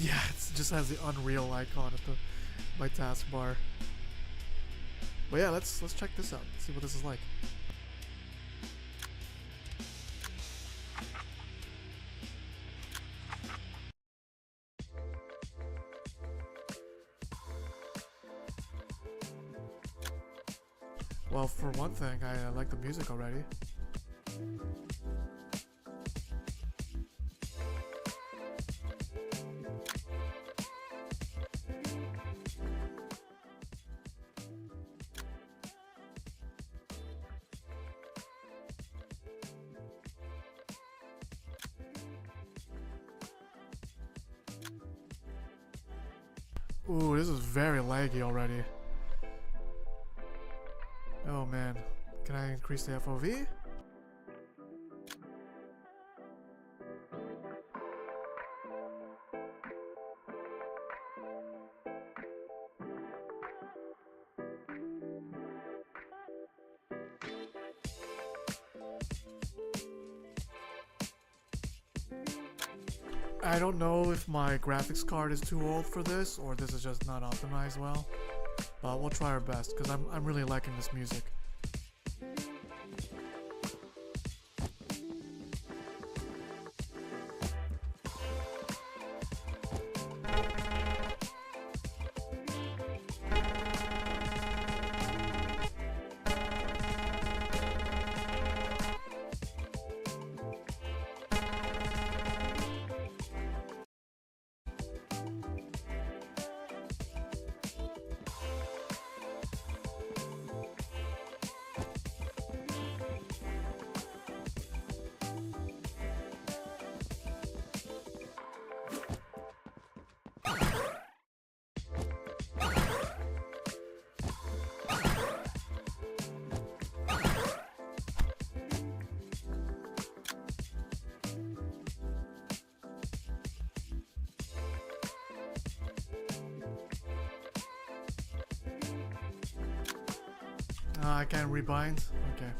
Yeah, it just has the Unreal icon at my taskbar. But yeah, let's check this out. See what this is like. Well, for one thing, I like the music already. Ooh, this is very laggy already. Oh man, can I increase the FOV? I don't know if my graphics card is too old for this or this is just not optimized well, but we'll try our best because I'm really liking this music. I can't rebind? Okay.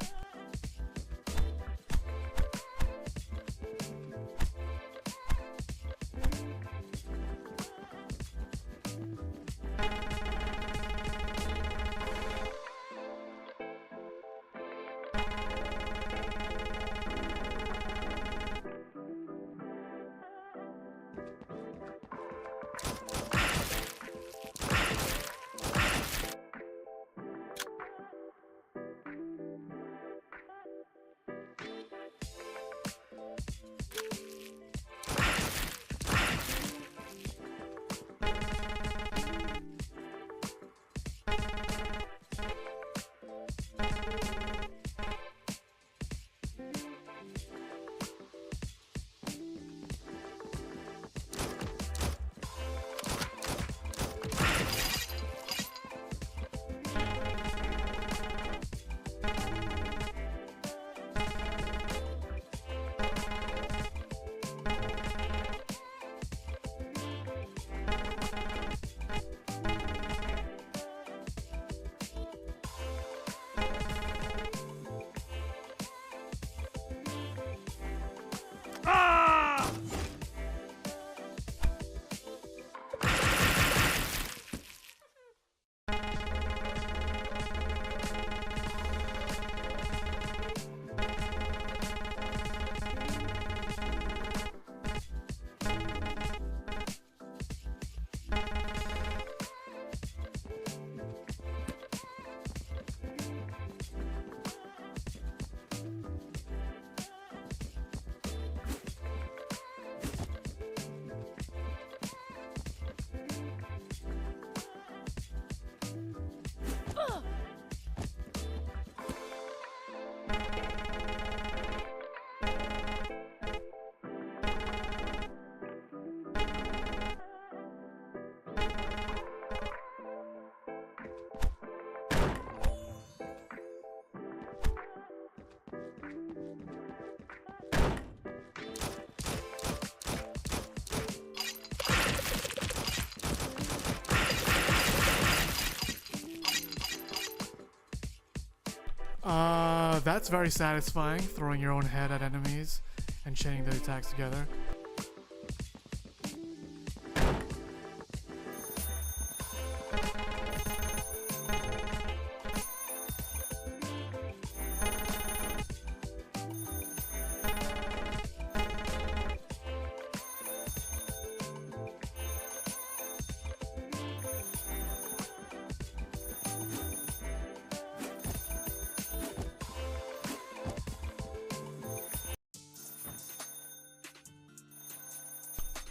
That's very satisfying, throwing your own head at enemies and chaining the attacks together.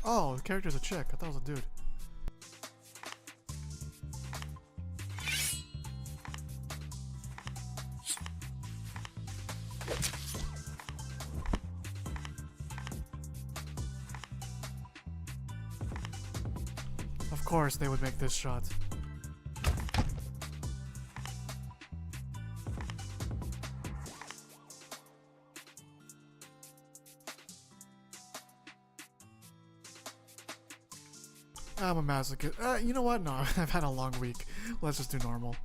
Oh, the character's a chick. I thought it was a dude. Of course they would make this shot. I'm a masochist. You know what? No, I've had a long week. Let's just do normal.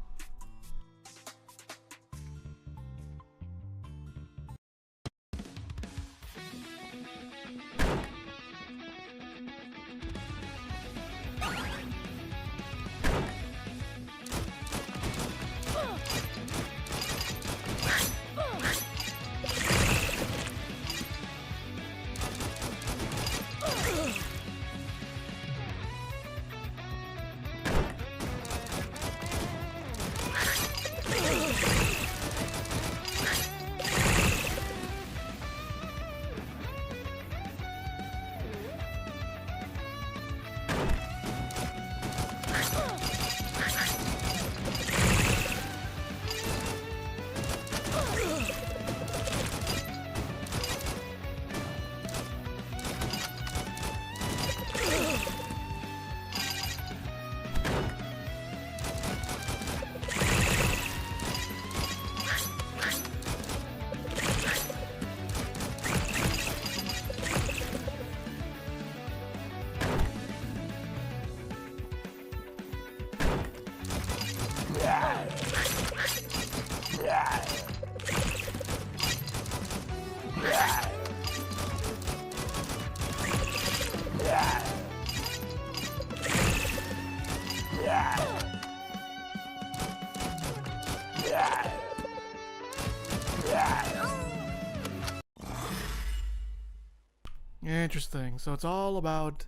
Interesting. So it's all about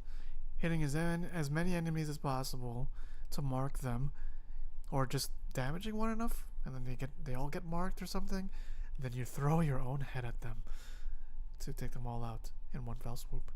hitting as many enemies as possible to mark them, or just damaging one enough, and then they all get marked or something. Then you throw your own head at them to take them all out in one fell swoop.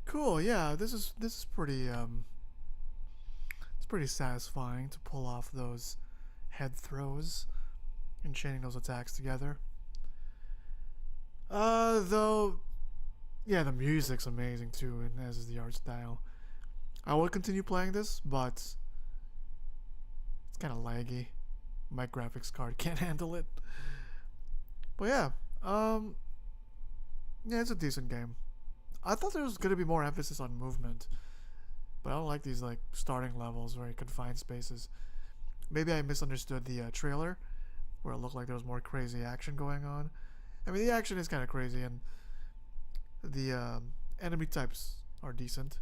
Cool, yeah, this is pretty it's pretty satisfying to pull off those head throws and chaining those attacks together. Though yeah, the music's amazing too, and as is the art style. I would continue playing this, but it's kinda laggy. My graphics card can't handle it. But yeah, yeah, it's a decent game. I thought there was gonna be more emphasis on movement, but I don't like these like starting levels, very confined spaces. Maybe I misunderstood the trailer, where it looked like there was more crazy action going on. I mean, the action is kind of crazy, and the enemy types are decent,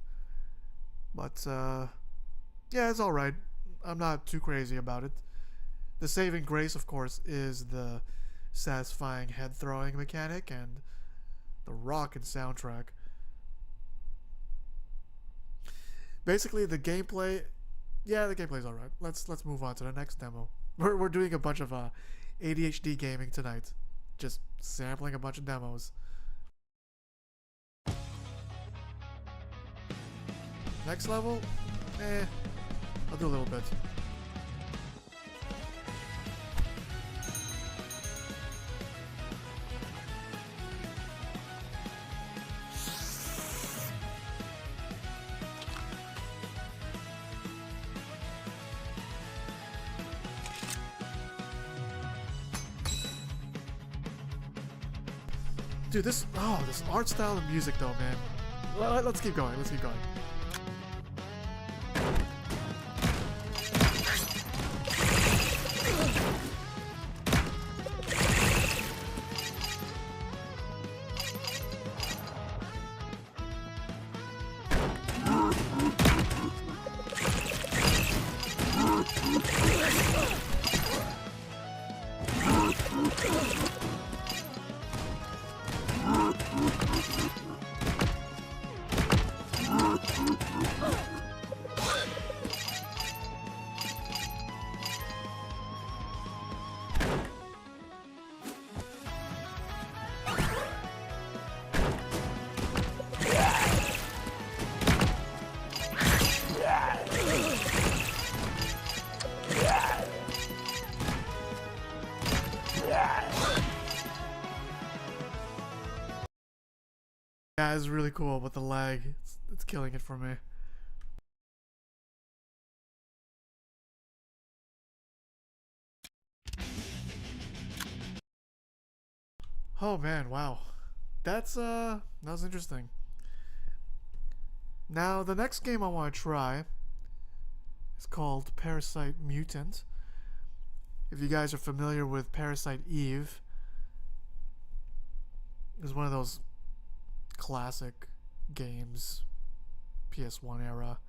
but yeah, it's all right. I'm not too crazy about it. The saving grace, of course, is the satisfying head throwing mechanic and the rockin' soundtrack. Basically, the gameplay, yeah, the gameplay's alright. Let's move on to the next demo. We're doing a bunch of ADHD gaming tonight, just sampling a bunch of demos. Next level, I'll do a little bit. Dude, this art style and music though, man. Let's keep going. Let's keep going. Yeah, it's really cool, but the lag, it's killing it for me. Oh man, wow. That was interesting. Now, the next game I want to try is called Parasite Mutant. If you guys are familiar with Parasite Eve, it was one of those classic games, PS1 era.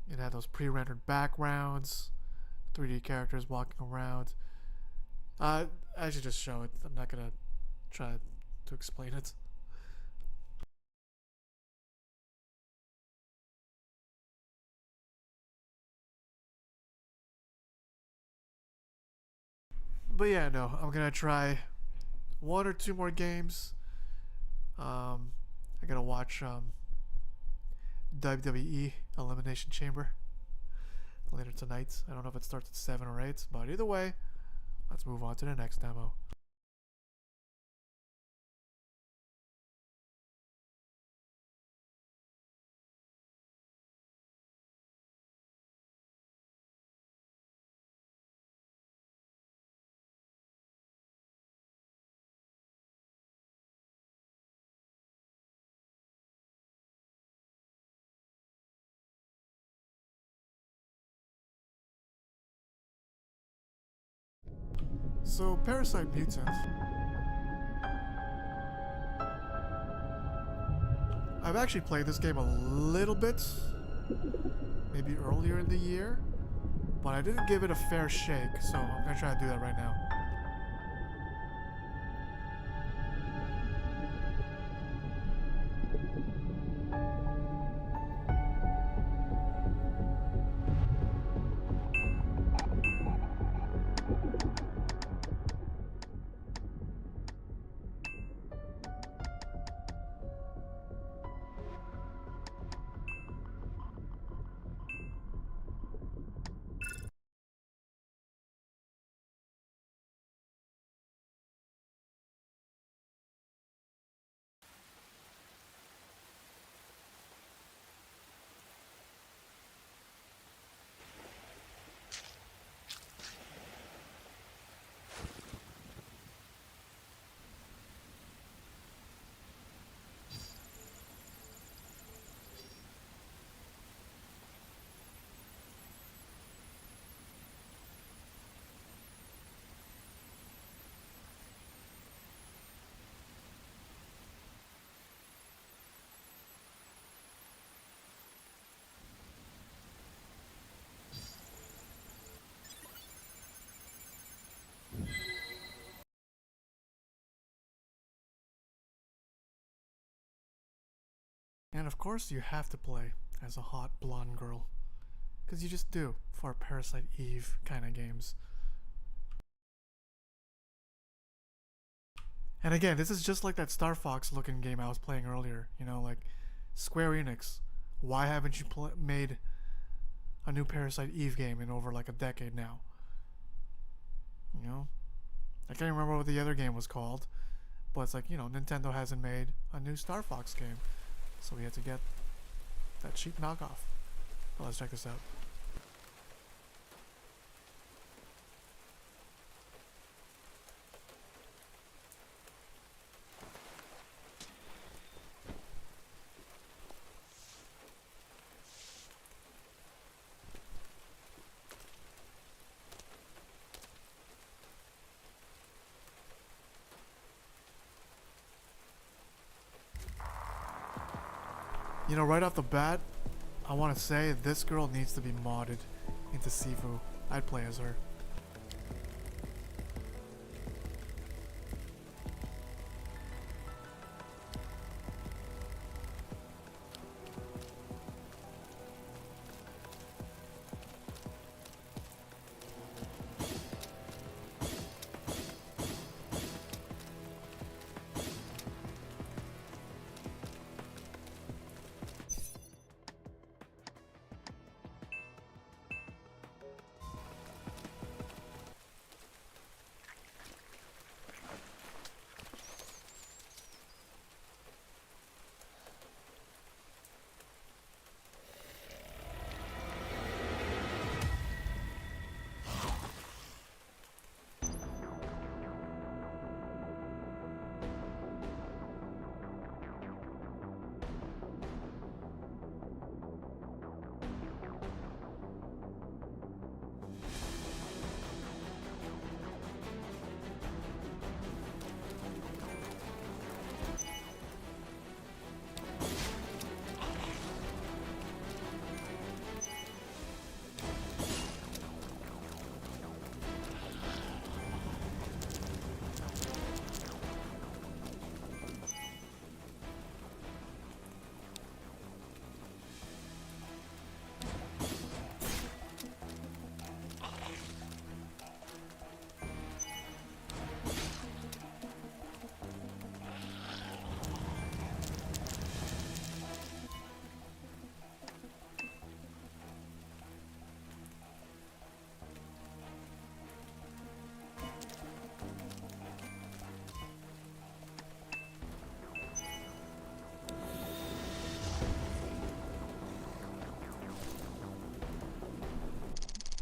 It had those pre-rendered backgrounds, 3D characters walking around. I should just show it. I'm not gonna try to explain it. But yeah, no, I'm gonna try one or two more games. I gotta watch WWE Elimination Chamber later tonight. I don't know if it starts at 7 or 8, but either way, let's move on to the next demo. So, Parasite Mutant. I've actually played this game a little bit, maybe earlier in the year, but I didn't give it a fair shake, so I'm gonna try to do that right now. And of course you have to play as a hot blonde girl, because you just do for Parasite Eve kind of games. And again, this is just like that Star Fox looking game I was playing earlier, you know, like Square Enix, why haven't you made a new Parasite Eve game in over like a decade now? You know, I can't remember what the other game was called, but it's like, you know, Nintendo hasn't made a new Star Fox game. So we had to get that cheap knockoff. Well, let's check this out. You know, right off the bat, I want to say this girl needs to be modded into Sifu. I'd play as her.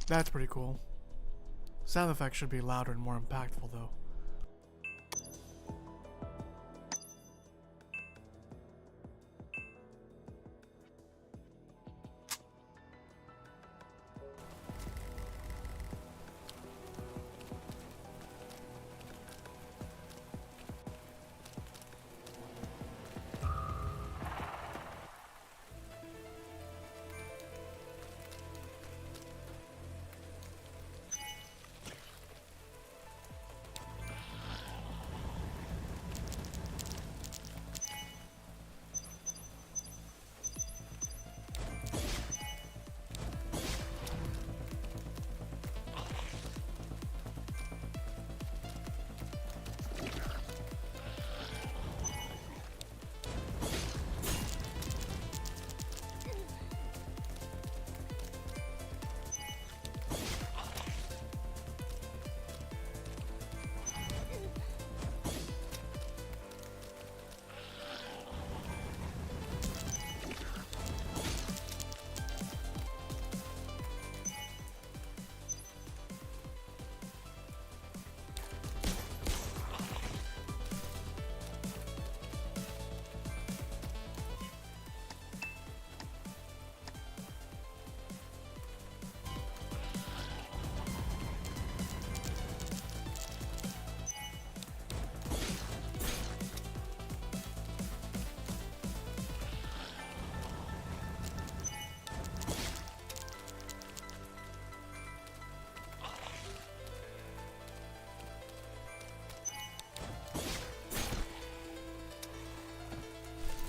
That's pretty cool. Sound effects should be louder and more impactful though.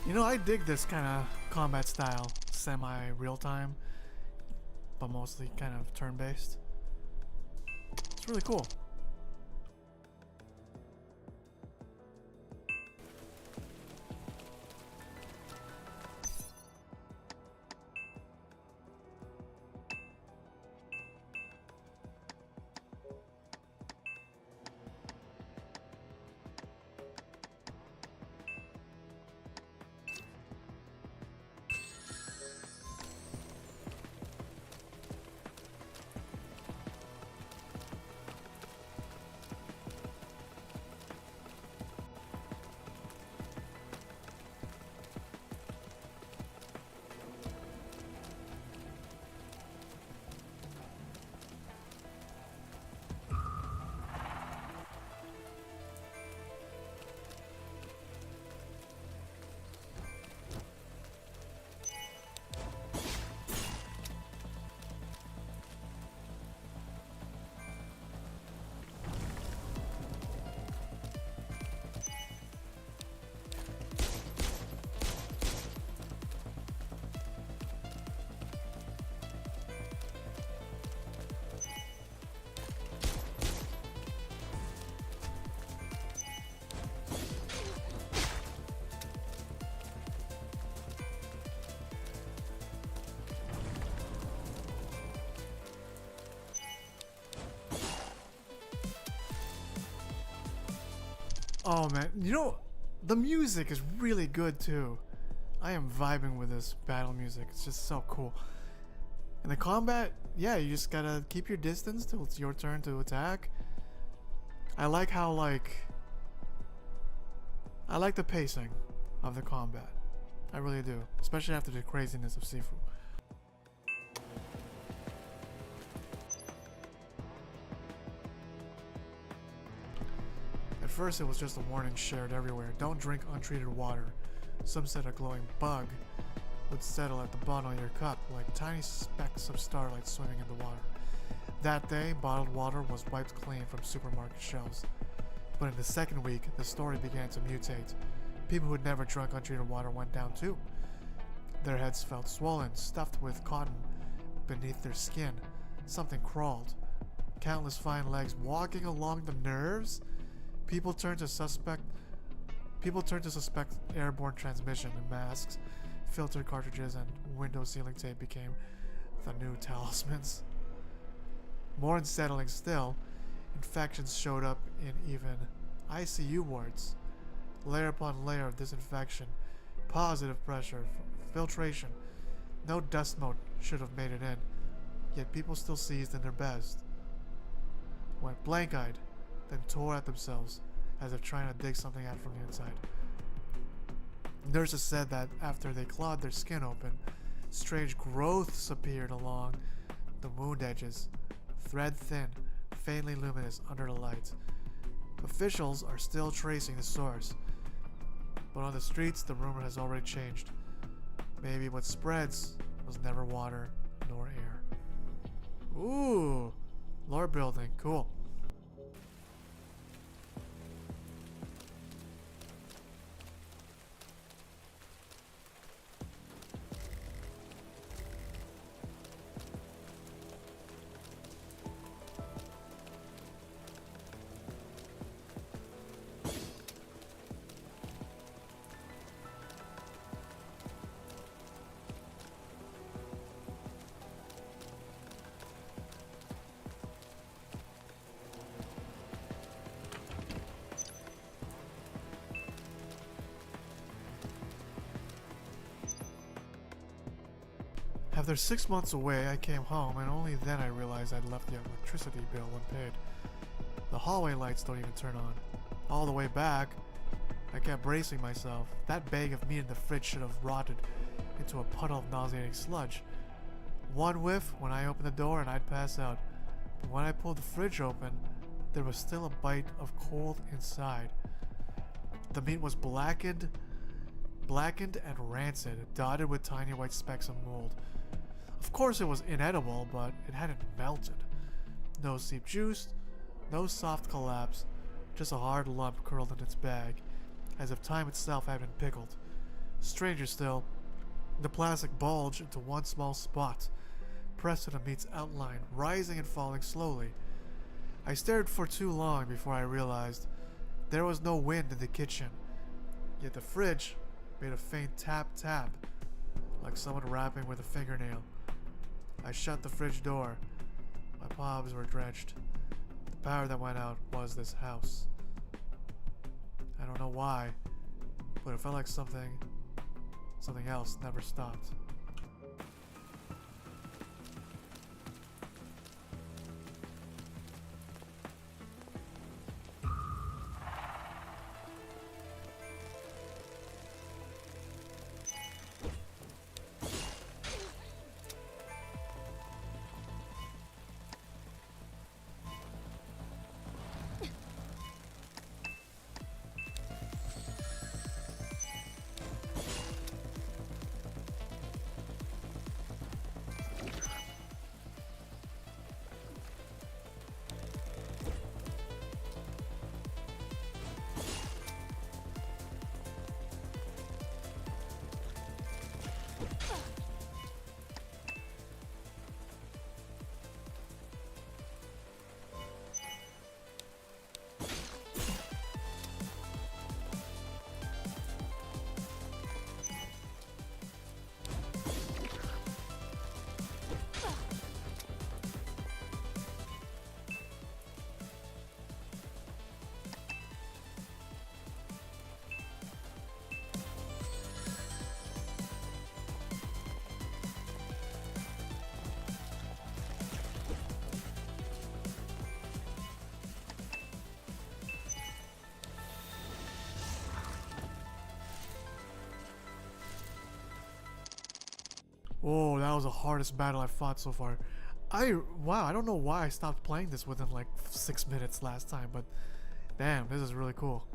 You know, I dig this kind of combat style, semi-real-time, but mostly kind of turn-based. It's really cool. Oh man, you know, the music is really good too. I am vibing with this battle music. It's just so cool. And the combat, yeah, you just gotta keep your distance till it's your turn to attack. I like how, I like the pacing of the combat. I really do. Especially after the craziness of Sifu. At first it was just a warning shared everywhere. Don't drink untreated water. Some said a glowing bug would settle at the bottom of your cup like tiny specks of starlight swimming in the water. That day, bottled water was wiped clean from supermarket shelves. But in the second week, the story began to mutate. People who'd never drunk untreated water went down too. Their heads felt swollen, stuffed with cotton beneath their skin. Something crawled. Countless fine legs walking along the nerves. People turned to suspect airborne transmission, and masks, filter cartridges, and window sealing tape became the new talismans. More unsettling still, infections showed up in even ICU wards. Layer upon layer of disinfection, positive pressure, filtration. No dust mote should have made it in, yet people still seized in their best. Went blank-eyed, then tore at themselves as if trying to dig something out from the inside. Nurses said that after they clawed their skin open, strange growths appeared along the wound edges, thread thin, faintly luminous under the light. Officials are still tracing the source, but on the streets the rumor has already changed. Maybe what spreads was never water nor air. Ooh, lore building, cool. After 6 months away, I came home, and only then I realized I'd left the electricity bill unpaid. The hallway lights don't even turn on. All the way back, I kept bracing myself. That bag of meat in the fridge should have rotted into a puddle of nauseating sludge. One whiff when I opened the door and I'd pass out. But when I pulled the fridge open, there was still a bite of cold inside. The meat was blackened and rancid, dotted with tiny white specks of mold. Of course it was inedible, but it hadn't melted. No seep juice, no soft collapse, just a hard lump curled in its bag, as if time itself had been pickled. Stranger still, the plastic bulged into one small spot, pressed to the meat's outline, rising and falling slowly. I stared for too long before I realized there was no wind in the kitchen, yet the fridge made a faint tap-tap, like someone rapping with a fingernail. I shut the fridge door. My palms were drenched. The power that went out was this house. I don't know why, but it felt like something else never stopped. Oh, that was the hardest battle I've fought so far. Wow, I don't know why I stopped playing this within like 6 minutes last time, but damn, this is really cool.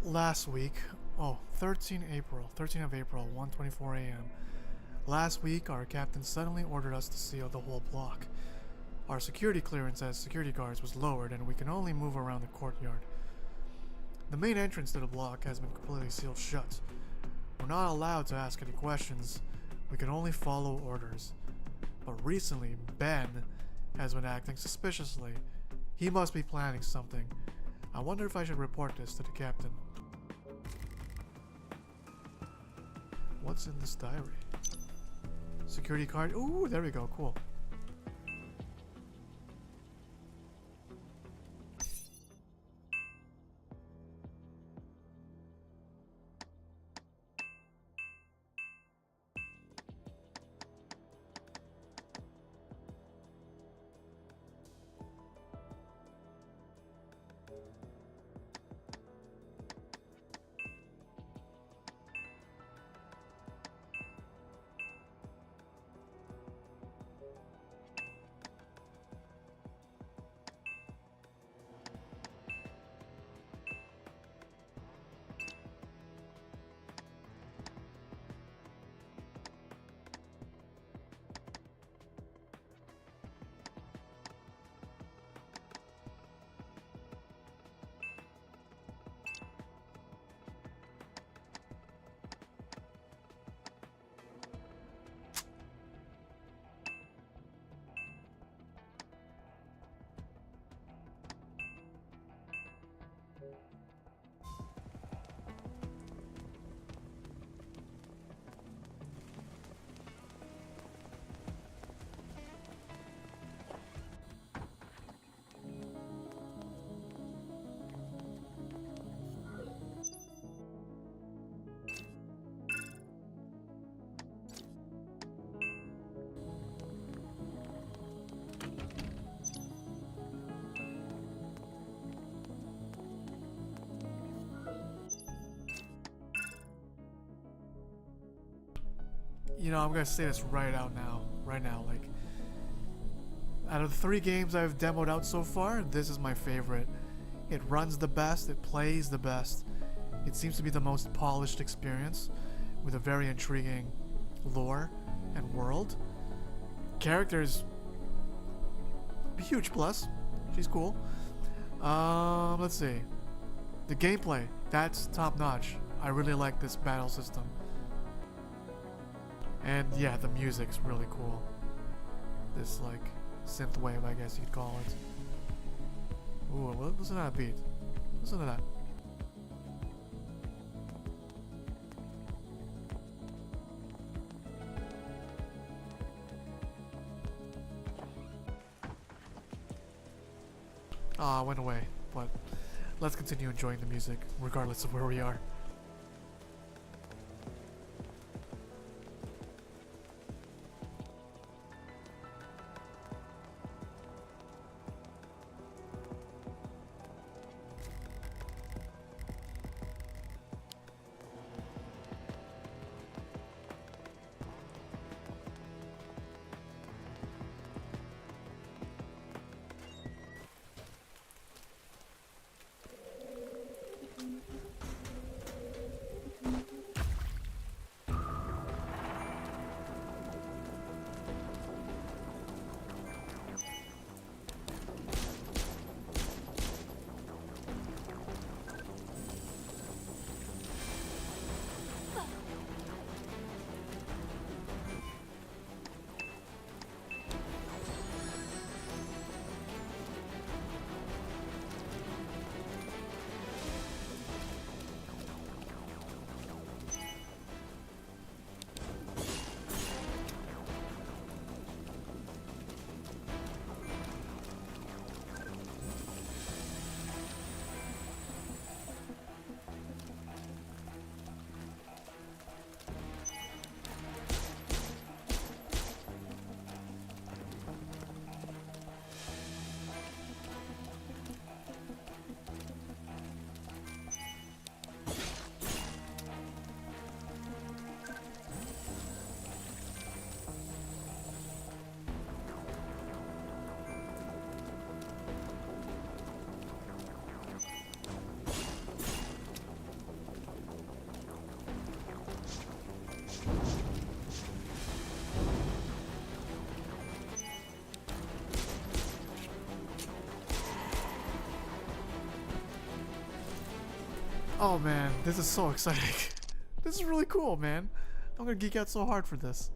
Last week, 13 of April, 1:24 a.m. Last week, our captain suddenly ordered us to seal the whole block. Our security clearance as security guards was lowered and we can only move around the courtyard. The main entrance to the block has been completely sealed shut. We're not allowed to ask any questions. We can only follow orders. But recently, Ben has been acting suspiciously. He must be planning something. I wonder if I should report this to the captain. What's in this diary? Security card. Ooh, there we go. Cool. you know, I'm gonna say this right now. Like, out of the 3 games I've demoed out so far, this is my favorite. It runs the best, it plays the best. It seems to be the most polished experience with a very intriguing lore and world. Characters, huge plus. She's cool. Let's see. The gameplay, that's top notch. I really like this battle system. And yeah, the music's really cool. This like synthwave, I guess you'd call it. Ooh, listen to that beat. Listen to that. Ah, it went away, but let's continue enjoying the music, regardless of where we are. Oh man, this is so exciting. This is really cool, man. I'm gonna geek out so hard for this.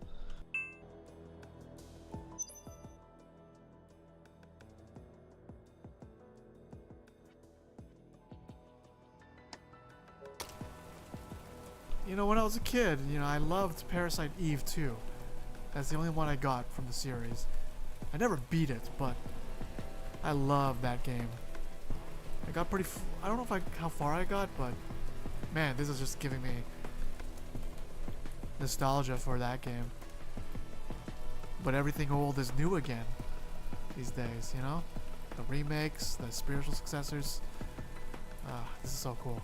You know, when I was a kid, you know, I loved Parasite Eve 2. That's the only one I got from the series. I never beat it, but I love that game. I got pretty... I don't know how far I got, but man, this is just giving me nostalgia for that game. But everything old is new again these days, you know? The remakes, the spiritual successors. This is so cool.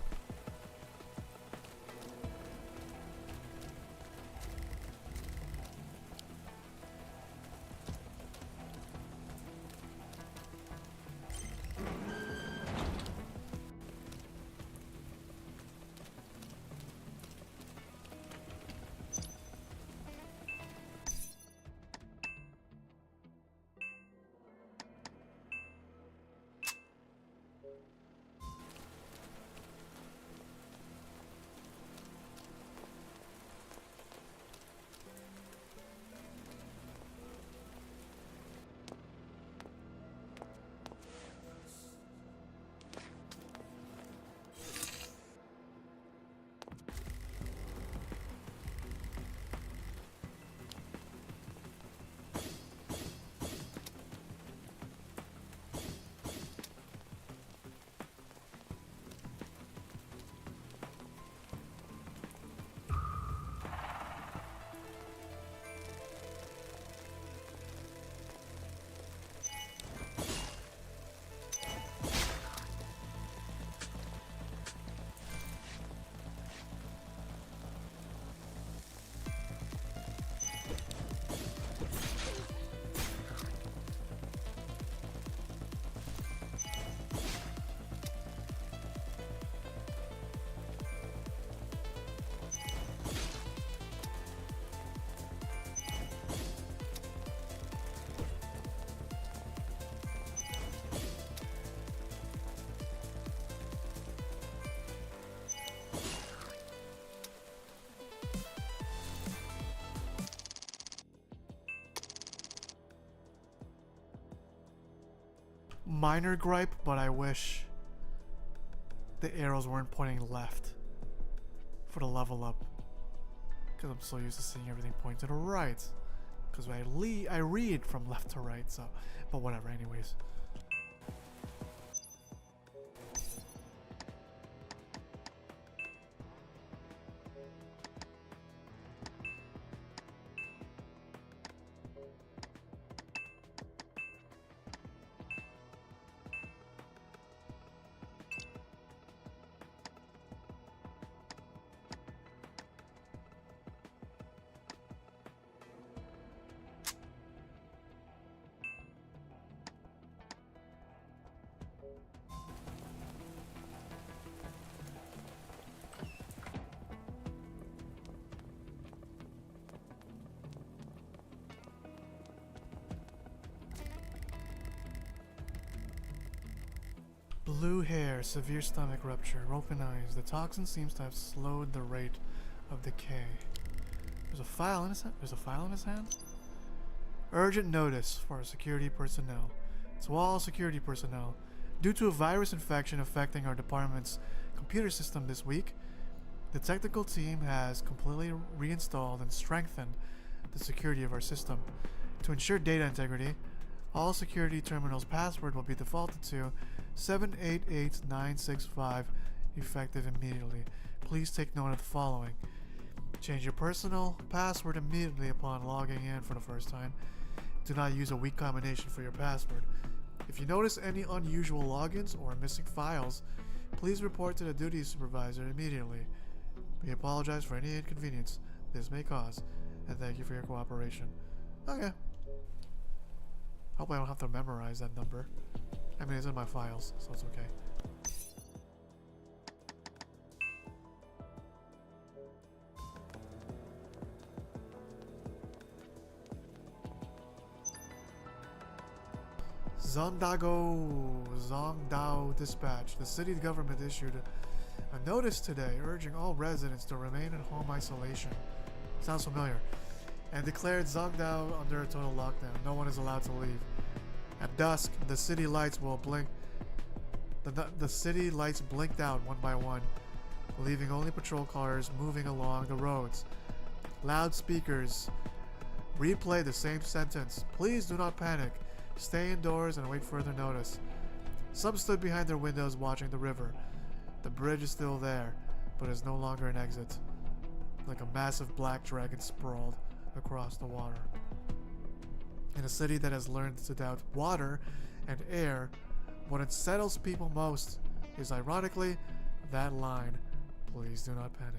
minor gripe, but I wish the arrows weren't pointing left for the level up. Because I'm so used to seeing everything point to the right. Because I read from left to right, so... But whatever, anyways. Blue hair, severe stomach rupture, open eyes. The toxin seems to have slowed the rate of decay. There's a file in his hand. There's a file in his hand. Urgent notice for security personnel. To all security personnel, due to a virus infection affecting our department's computer system this week, the technical team has completely reinstalled and strengthened the security of our system. To ensure data integrity, all security terminals' password will be defaulted to 788965, effective immediately. Please take note of the following. Change your personal password immediately upon logging in for the first time. Do not use a weak combination for your password. If you notice any unusual logins or missing files, please report to the duty supervisor immediately. We apologize for any inconvenience this may cause, and thank you for your cooperation. Okay. Hope I don't have to memorize that number. I mean, it's in my files, so it's okay. Zongdao Dispatch. The city government issued a notice today urging all residents to remain in home isolation. Sounds familiar. And declared Zongdao under a total lockdown. No one is allowed to leave. At dusk, the city lights will blink. The city lights blinked out one by one, leaving only patrol cars moving along the roads. Loudspeakers replay the same sentence. Please do not panic. Stay indoors and wait further notice. Some stood behind their windows watching the river. The bridge is still there, but is no longer an exit. Like a massive black dragon sprawled across the water. In a city that has learned to doubt water and air, what unsettles people most is ironically that line, please do not panic.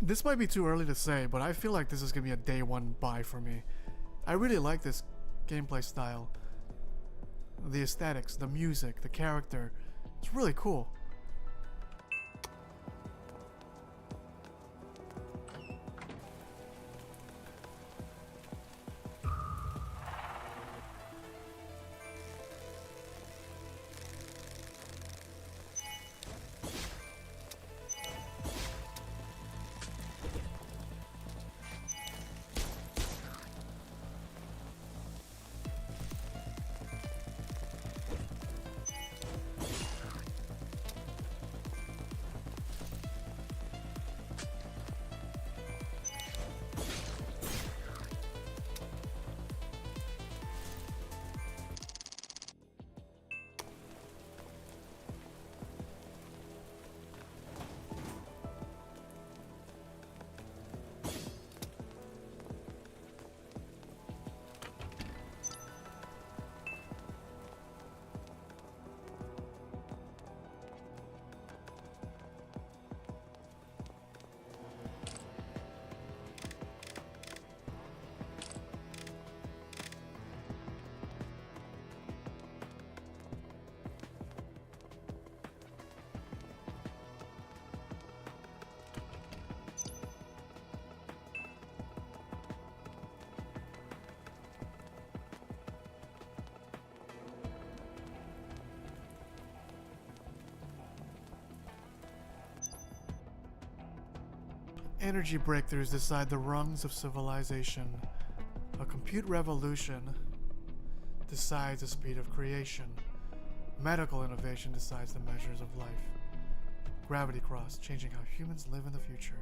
This might be too early to say, but I feel like this is going to be a day one buy for me. I really like this gameplay style. the aesthetics, the music, the character. It's really cool. Energy breakthroughs decide the rungs of civilization. A compute revolution decides the speed of creation. Medical innovation decides the measures of life. Gravity Cross, changing how humans live in the future.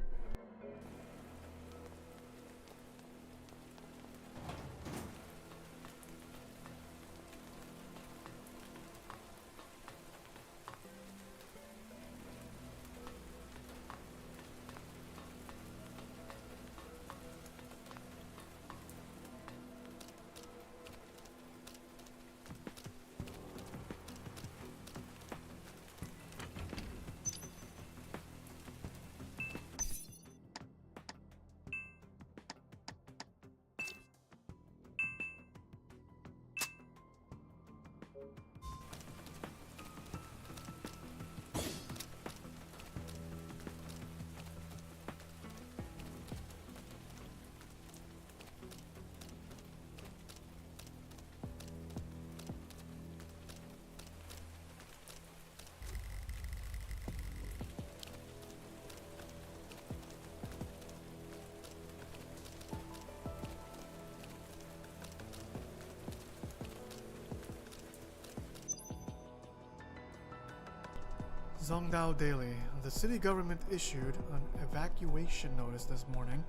Zongdao Daily. The city government issued an evacuation notice this morning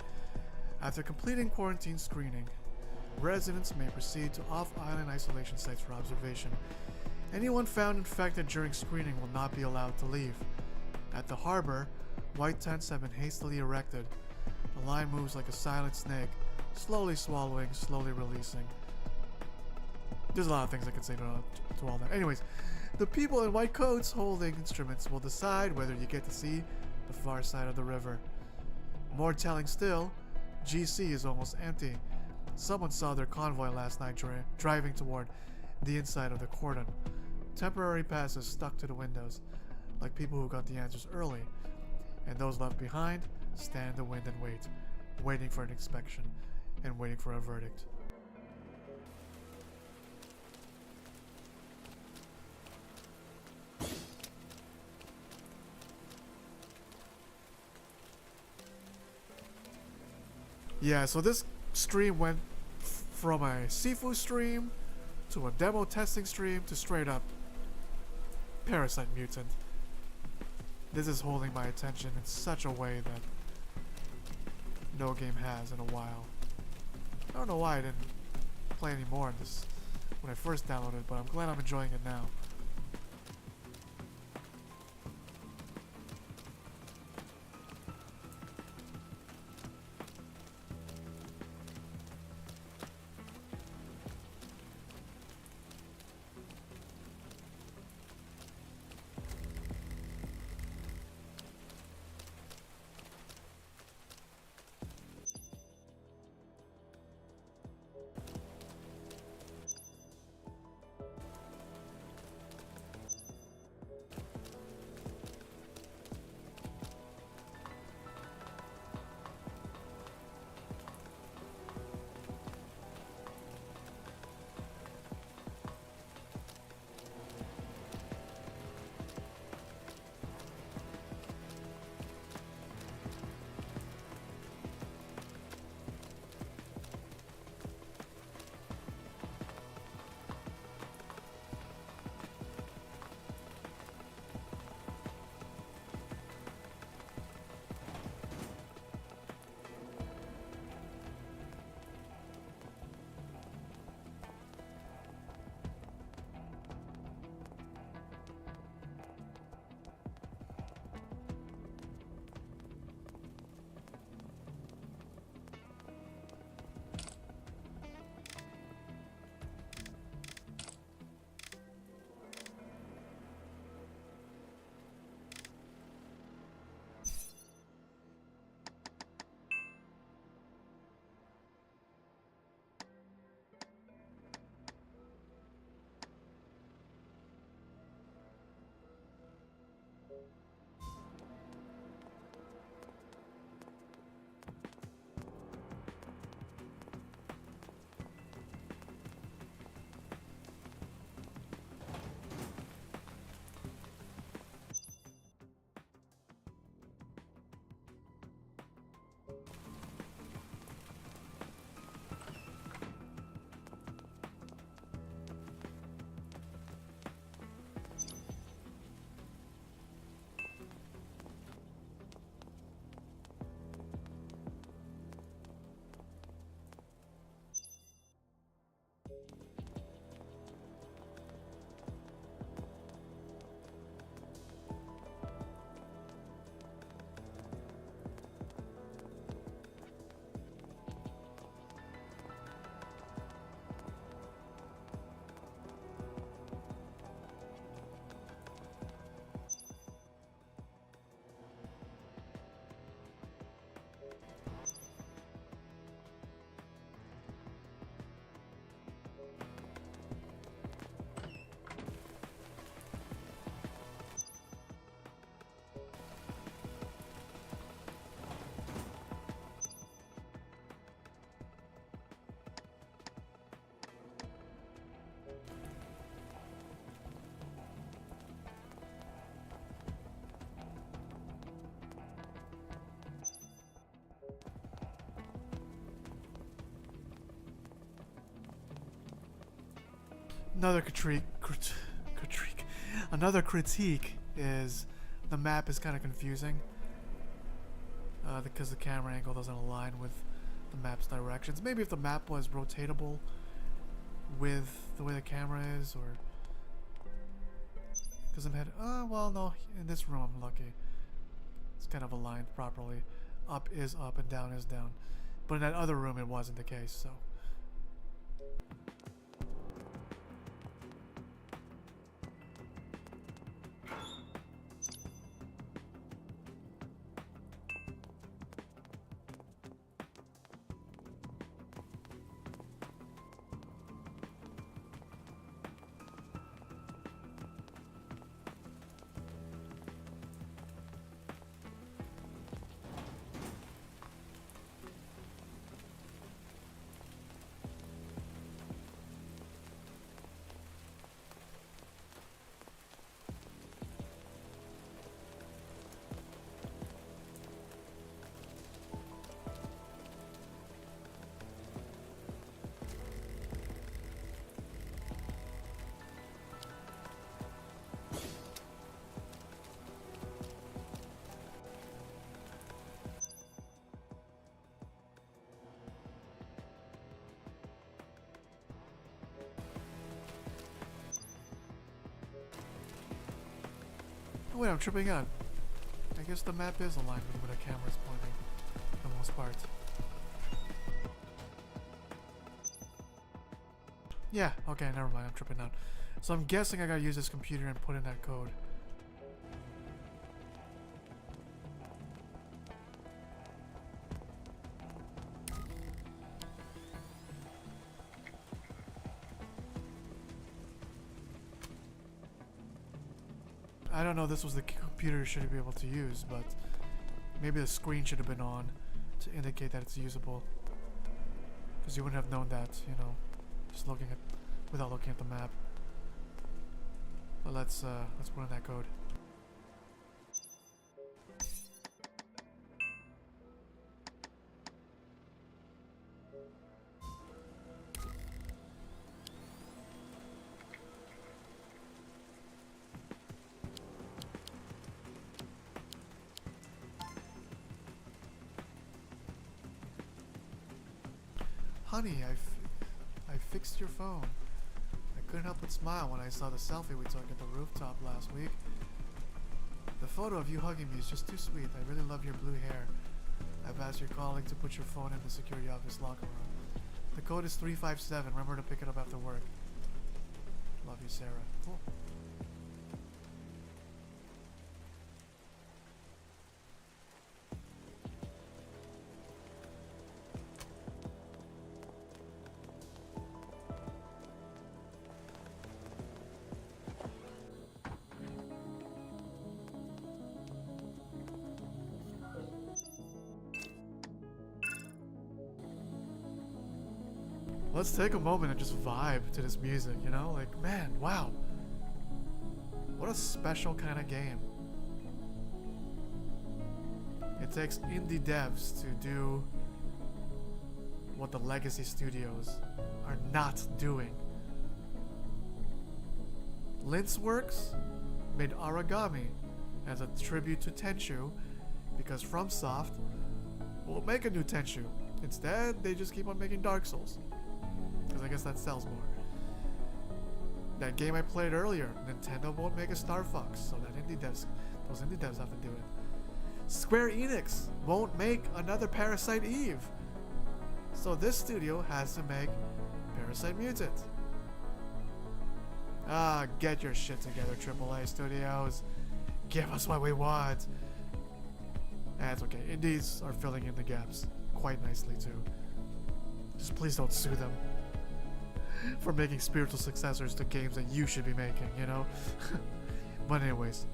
after completing quarantine screening. Residents may proceed to off-island isolation sites for observation. Anyone found infected during screening will not be allowed to leave. At the harbor, white tents have been hastily erected. The line moves like a silent snake, slowly swallowing, slowly releasing. There's a lot of things I could say to all that. Anyways, the people in white coats holding instruments will decide whether you get to see the far side of the river. More telling still, GC is almost empty. Someone saw their convoy last night driving toward the inside of the cordon. Temporary passes stuck to the windows, like people who got the answers early. And those left behind stand in the wind and wait, waiting for an inspection and waiting for a verdict. Yeah, so this stream went from a Sifu stream to a demo testing stream to straight up Parasite Mutant. This is holding my attention in such a way that no game has in a while. I don't know why I didn't play any more of this when I first downloaded it, but I'm glad I'm enjoying it now. Another critique is the map is kind of confusing because the camera angle doesn't align with the map's directions. Maybe if the map was rotatable with the way the camera is, or because I'm headed. Well, no. In this room, I'm lucky. It's kind of aligned properly. Up is up and down is down. But in that other room, it wasn't the case. So. Oh wait, I'm tripping out. I guess the map is aligned with where the camera's pointing, for the most part. Yeah, okay, never mind, I'm tripping out. So I'm guessing I gotta use this computer and put in that code. I don't know, this was the computer you should be able to use, but maybe the screen should have been on to indicate that it's usable. Because you wouldn't have known that, you know, just looking at, without looking at the map. But let's put in that code. Honey, I fixed your phone. I couldn't help but smile when I saw the selfie we took at the rooftop last week. The photo of you hugging me is just too sweet. I really love your blue hair. I've asked your colleague to put your phone in the security office locker room. The code is 357. Remember to pick it up after work. Love you, Sarah. Cool. Let's take a moment and just vibe to this music, you know? Like, man, wow. What a special kind of game. It takes indie devs to do what the legacy studios are not doing. Linceworks made Aragami as a tribute to Tenchu because FromSoft won't make a new Tenchu. Instead, they just keep on making Dark Souls. Because I guess that sells more. That game I played earlier, Nintendo won't make a Star Fox, so those indie devs have to do it. Square Enix won't make another Parasite Eve, so this studio has to make Parasite Mutant. Ah, get your shit together, AAA studios. Give us what we want. That's okay. Indies are filling in the gaps quite nicely too. Just please don't sue them for making spiritual successors to games that you should be making, you know? But anyways.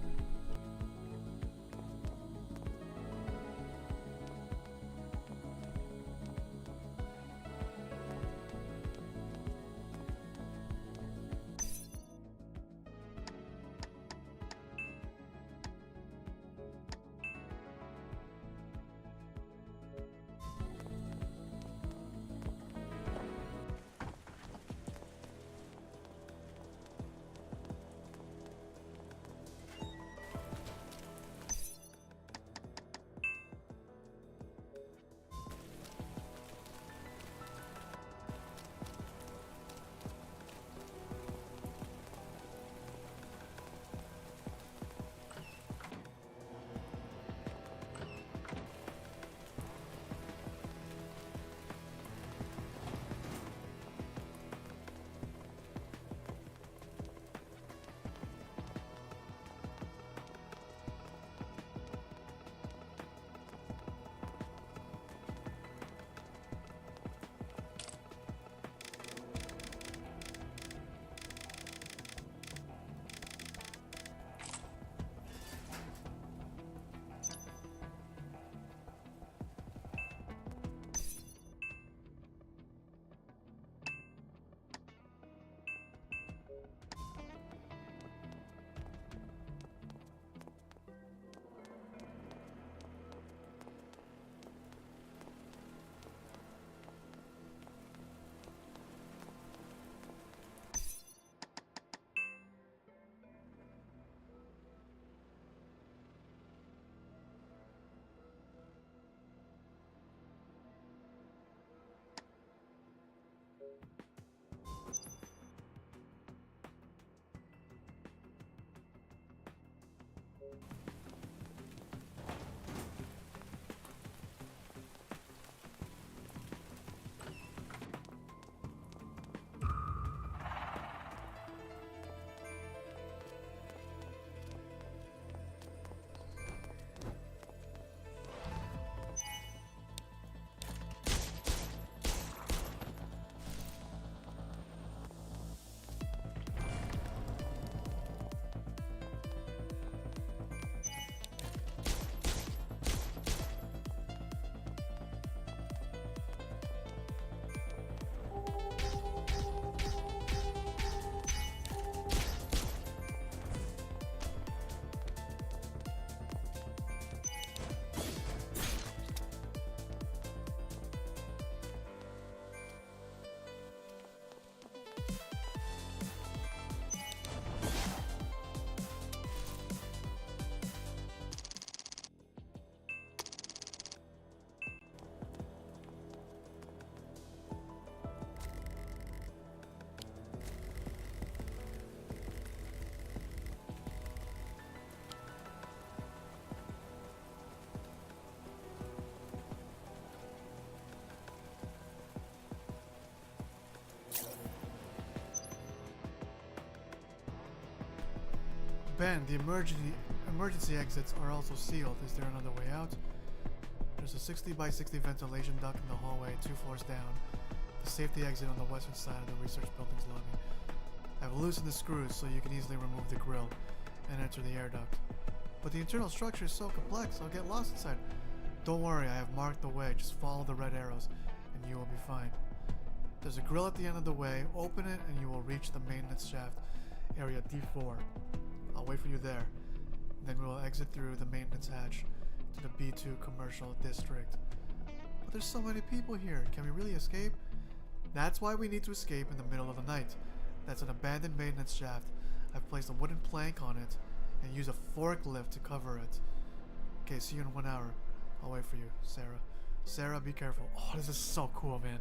Ben, the emergency exits are also sealed. Is there another way out? There's a 60 by 60 ventilation duct in the hallway 2 floors down. The safety exit on the western side of the research building's lobby. I've loosened the screws so you can easily remove the grill and enter the air duct. But the internal structure is so complex, I'll get lost inside. Don't worry, I have marked the way. Just follow the red arrows and you will be fine. There's a grill at the end of the way. Open it and you will reach the maintenance shaft, area D4. I'll wait for you there. Then we will exit through the maintenance hatch to the B2 commercial district. But there's so many people here. Can we really escape? That's why we need to escape in the middle of the night. That's an abandoned maintenance shaft. I've placed a wooden plank on it and use a forklift to cover it. Okay, see you in 1 hour. I'll wait for you, Sarah. Sarah, be careful. Oh, this is so cool, man.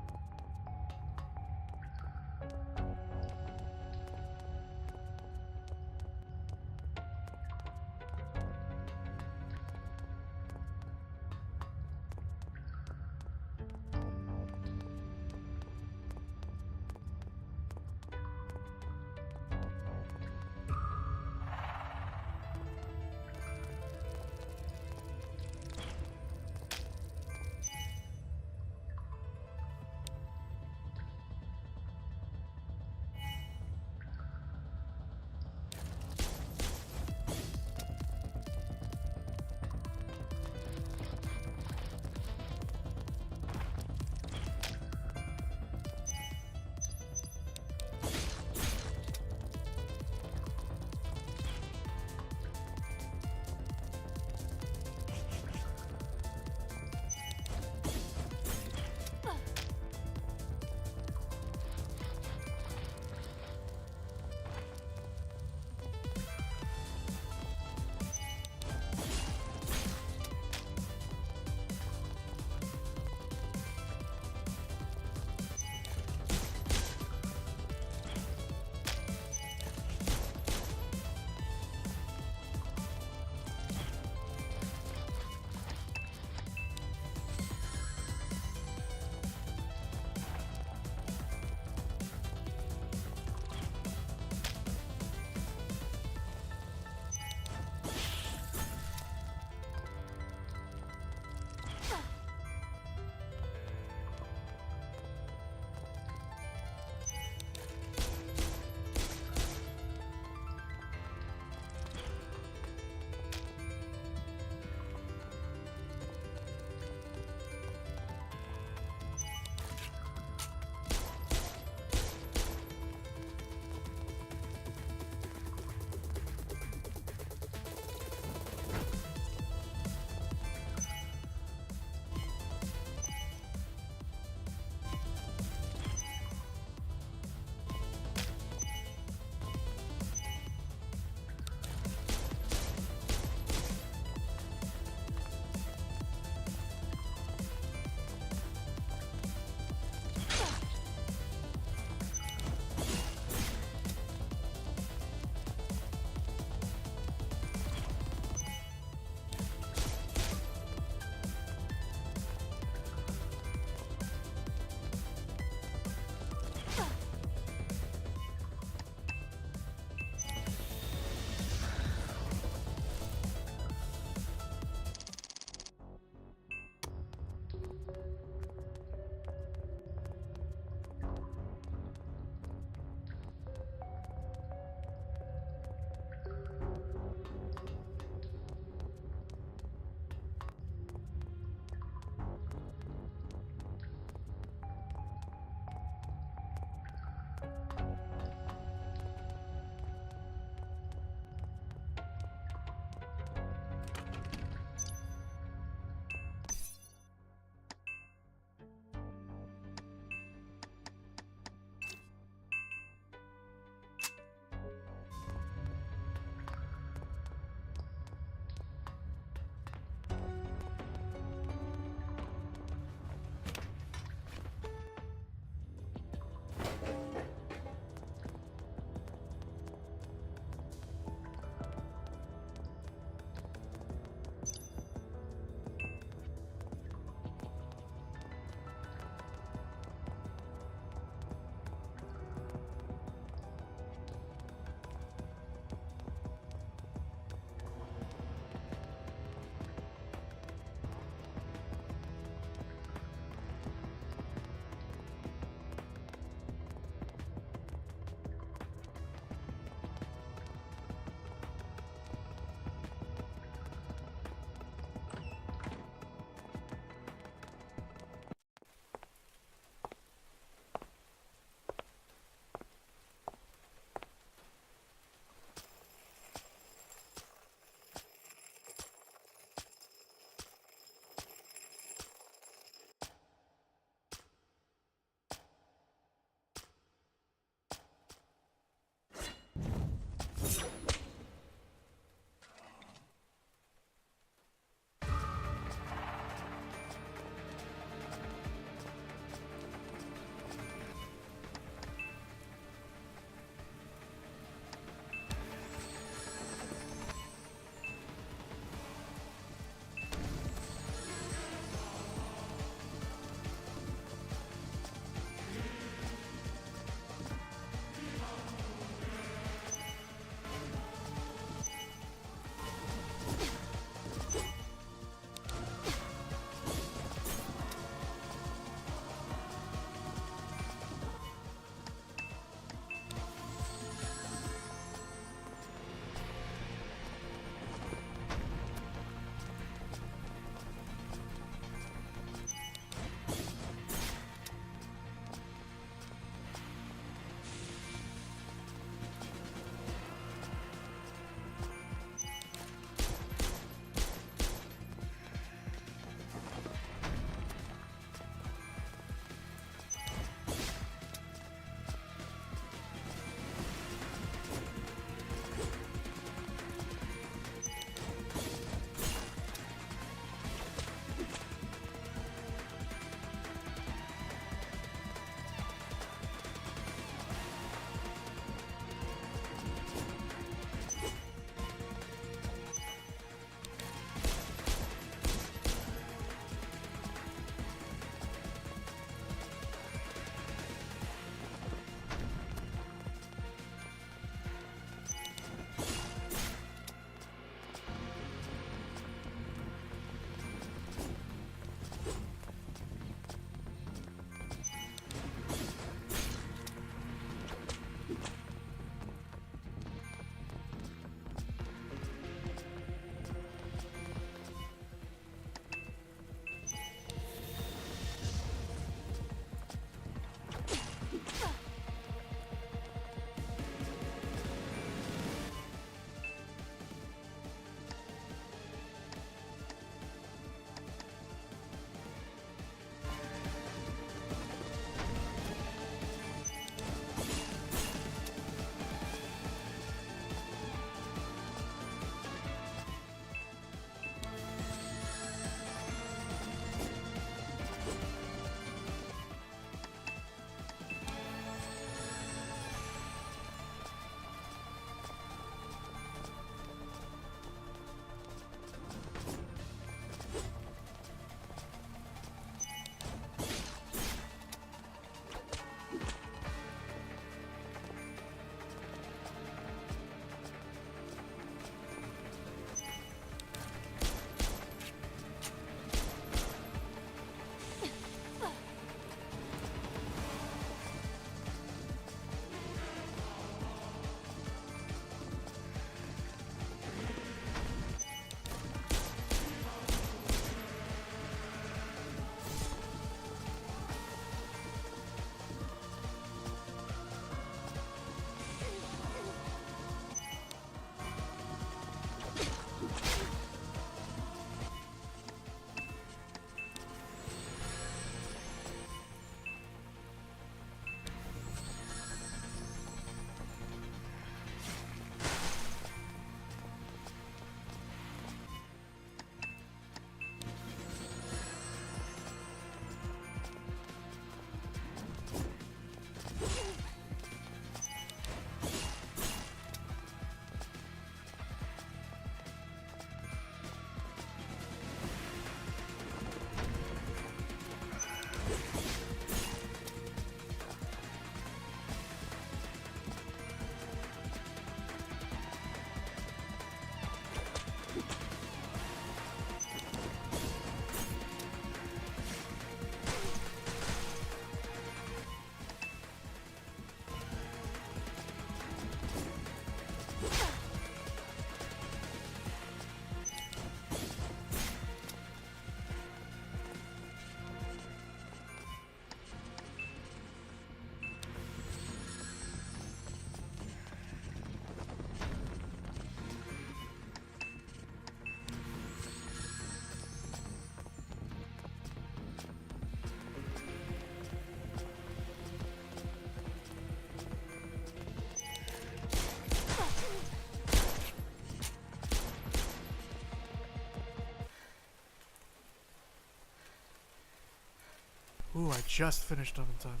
Ooh, I just finished them in time.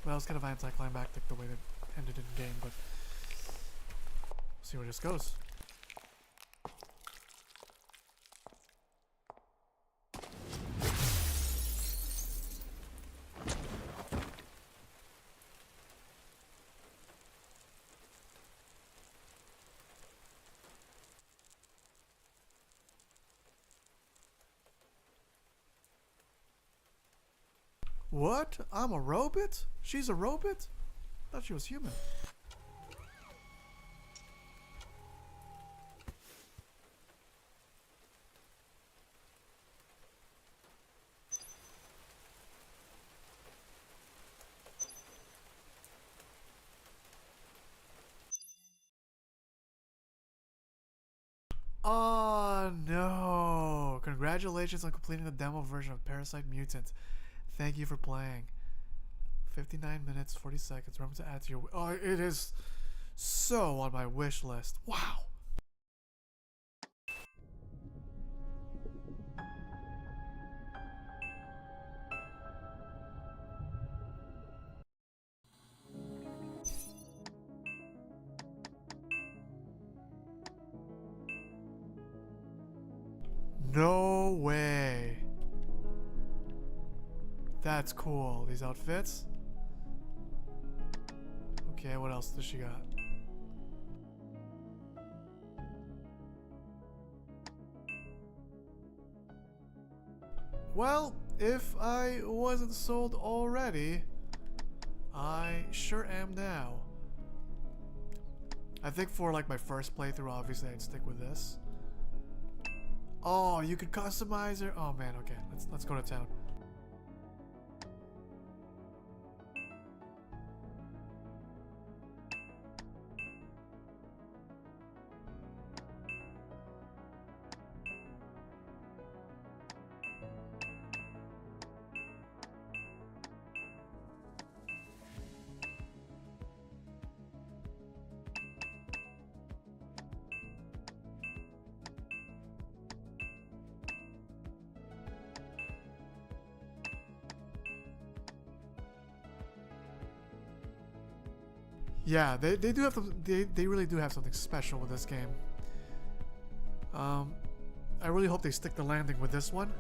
Well, it was kind of anticlimactic the way that ended in game, but see where this goes. What? I'm a robot? She's a robot? I thought she was human. Oh no! Congratulations on completing the demo version of Parasite Mutant. Thank you for playing. 59 minutes, 40 seconds. Remember to add to your... Oh, it is so on my wish list. Wow! No way. That's cool. These outfits. Okay, what else does she got? Well, if I wasn't sold already, I sure am now. I think for like my first playthrough, obviously I'd stick with this. Oh, you could customize her. Oh man, okay. Let's go to town. Yeah, they do have they really do have something special with this game. I really hope they stick the landing with this one.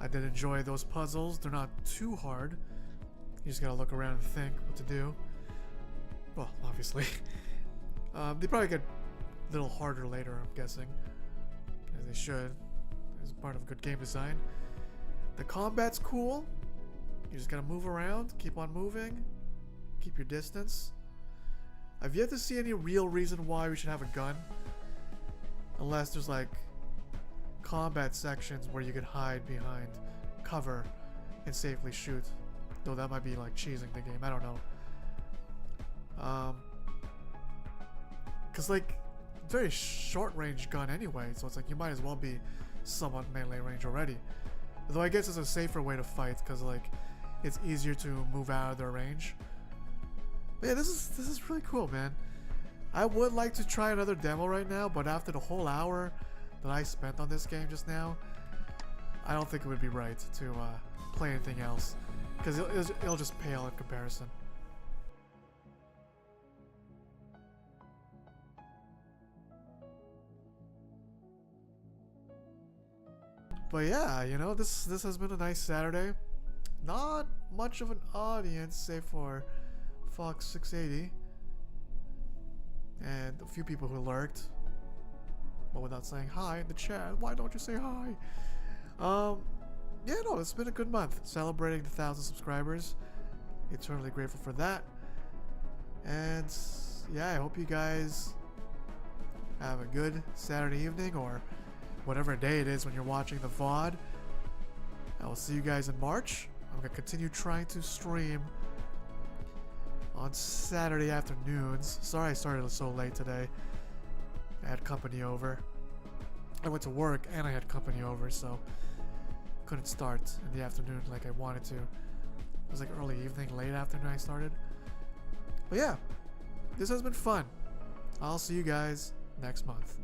I did enjoy those puzzles. They're not too hard. You just gotta look around and think what to do. Well, obviously. They probably get a little harder later, I'm guessing. As they should. As part of good game design. The combat's cool. You just gotta move around, keep on moving, keep your distance. I've yet to see any real reason why we should have a gun. Unless there's like combat sections where you could hide behind cover and safely shoot. Though that might be like cheesing the game, I don't know. Cause like, very short range gun anyway, so it's like you might as well be somewhat melee range already. Though I guess it's a safer way to fight, cause like, it's easier to move out of their range. But yeah, this is really cool, man. I would like to try another demo right now, but after the whole hour that I spent on this game just now, I don't think it would be right to play anything else, because it'll just pale in comparison. But yeah, you know, this has been a nice Saturday. Not much of an audience, save for Fox 680 and a few people who lurked, but without saying hi in the chat. Why don't you say hi? Yeah, no, it's been a good month celebrating the 1,000 subscribers. Eternally grateful for that. And yeah, I hope you guys have a good Saturday evening or whatever day it is when you're watching the VOD. I will see you guys in March. I'm gonna continue trying to stream on Saturday afternoons. Sorry I started so late today. I had company over. I went to work and I had company over, so couldn't start in the afternoon like I wanted to. It was like early evening, late afternoon I started. But yeah, this has been fun. I'll see you guys next month.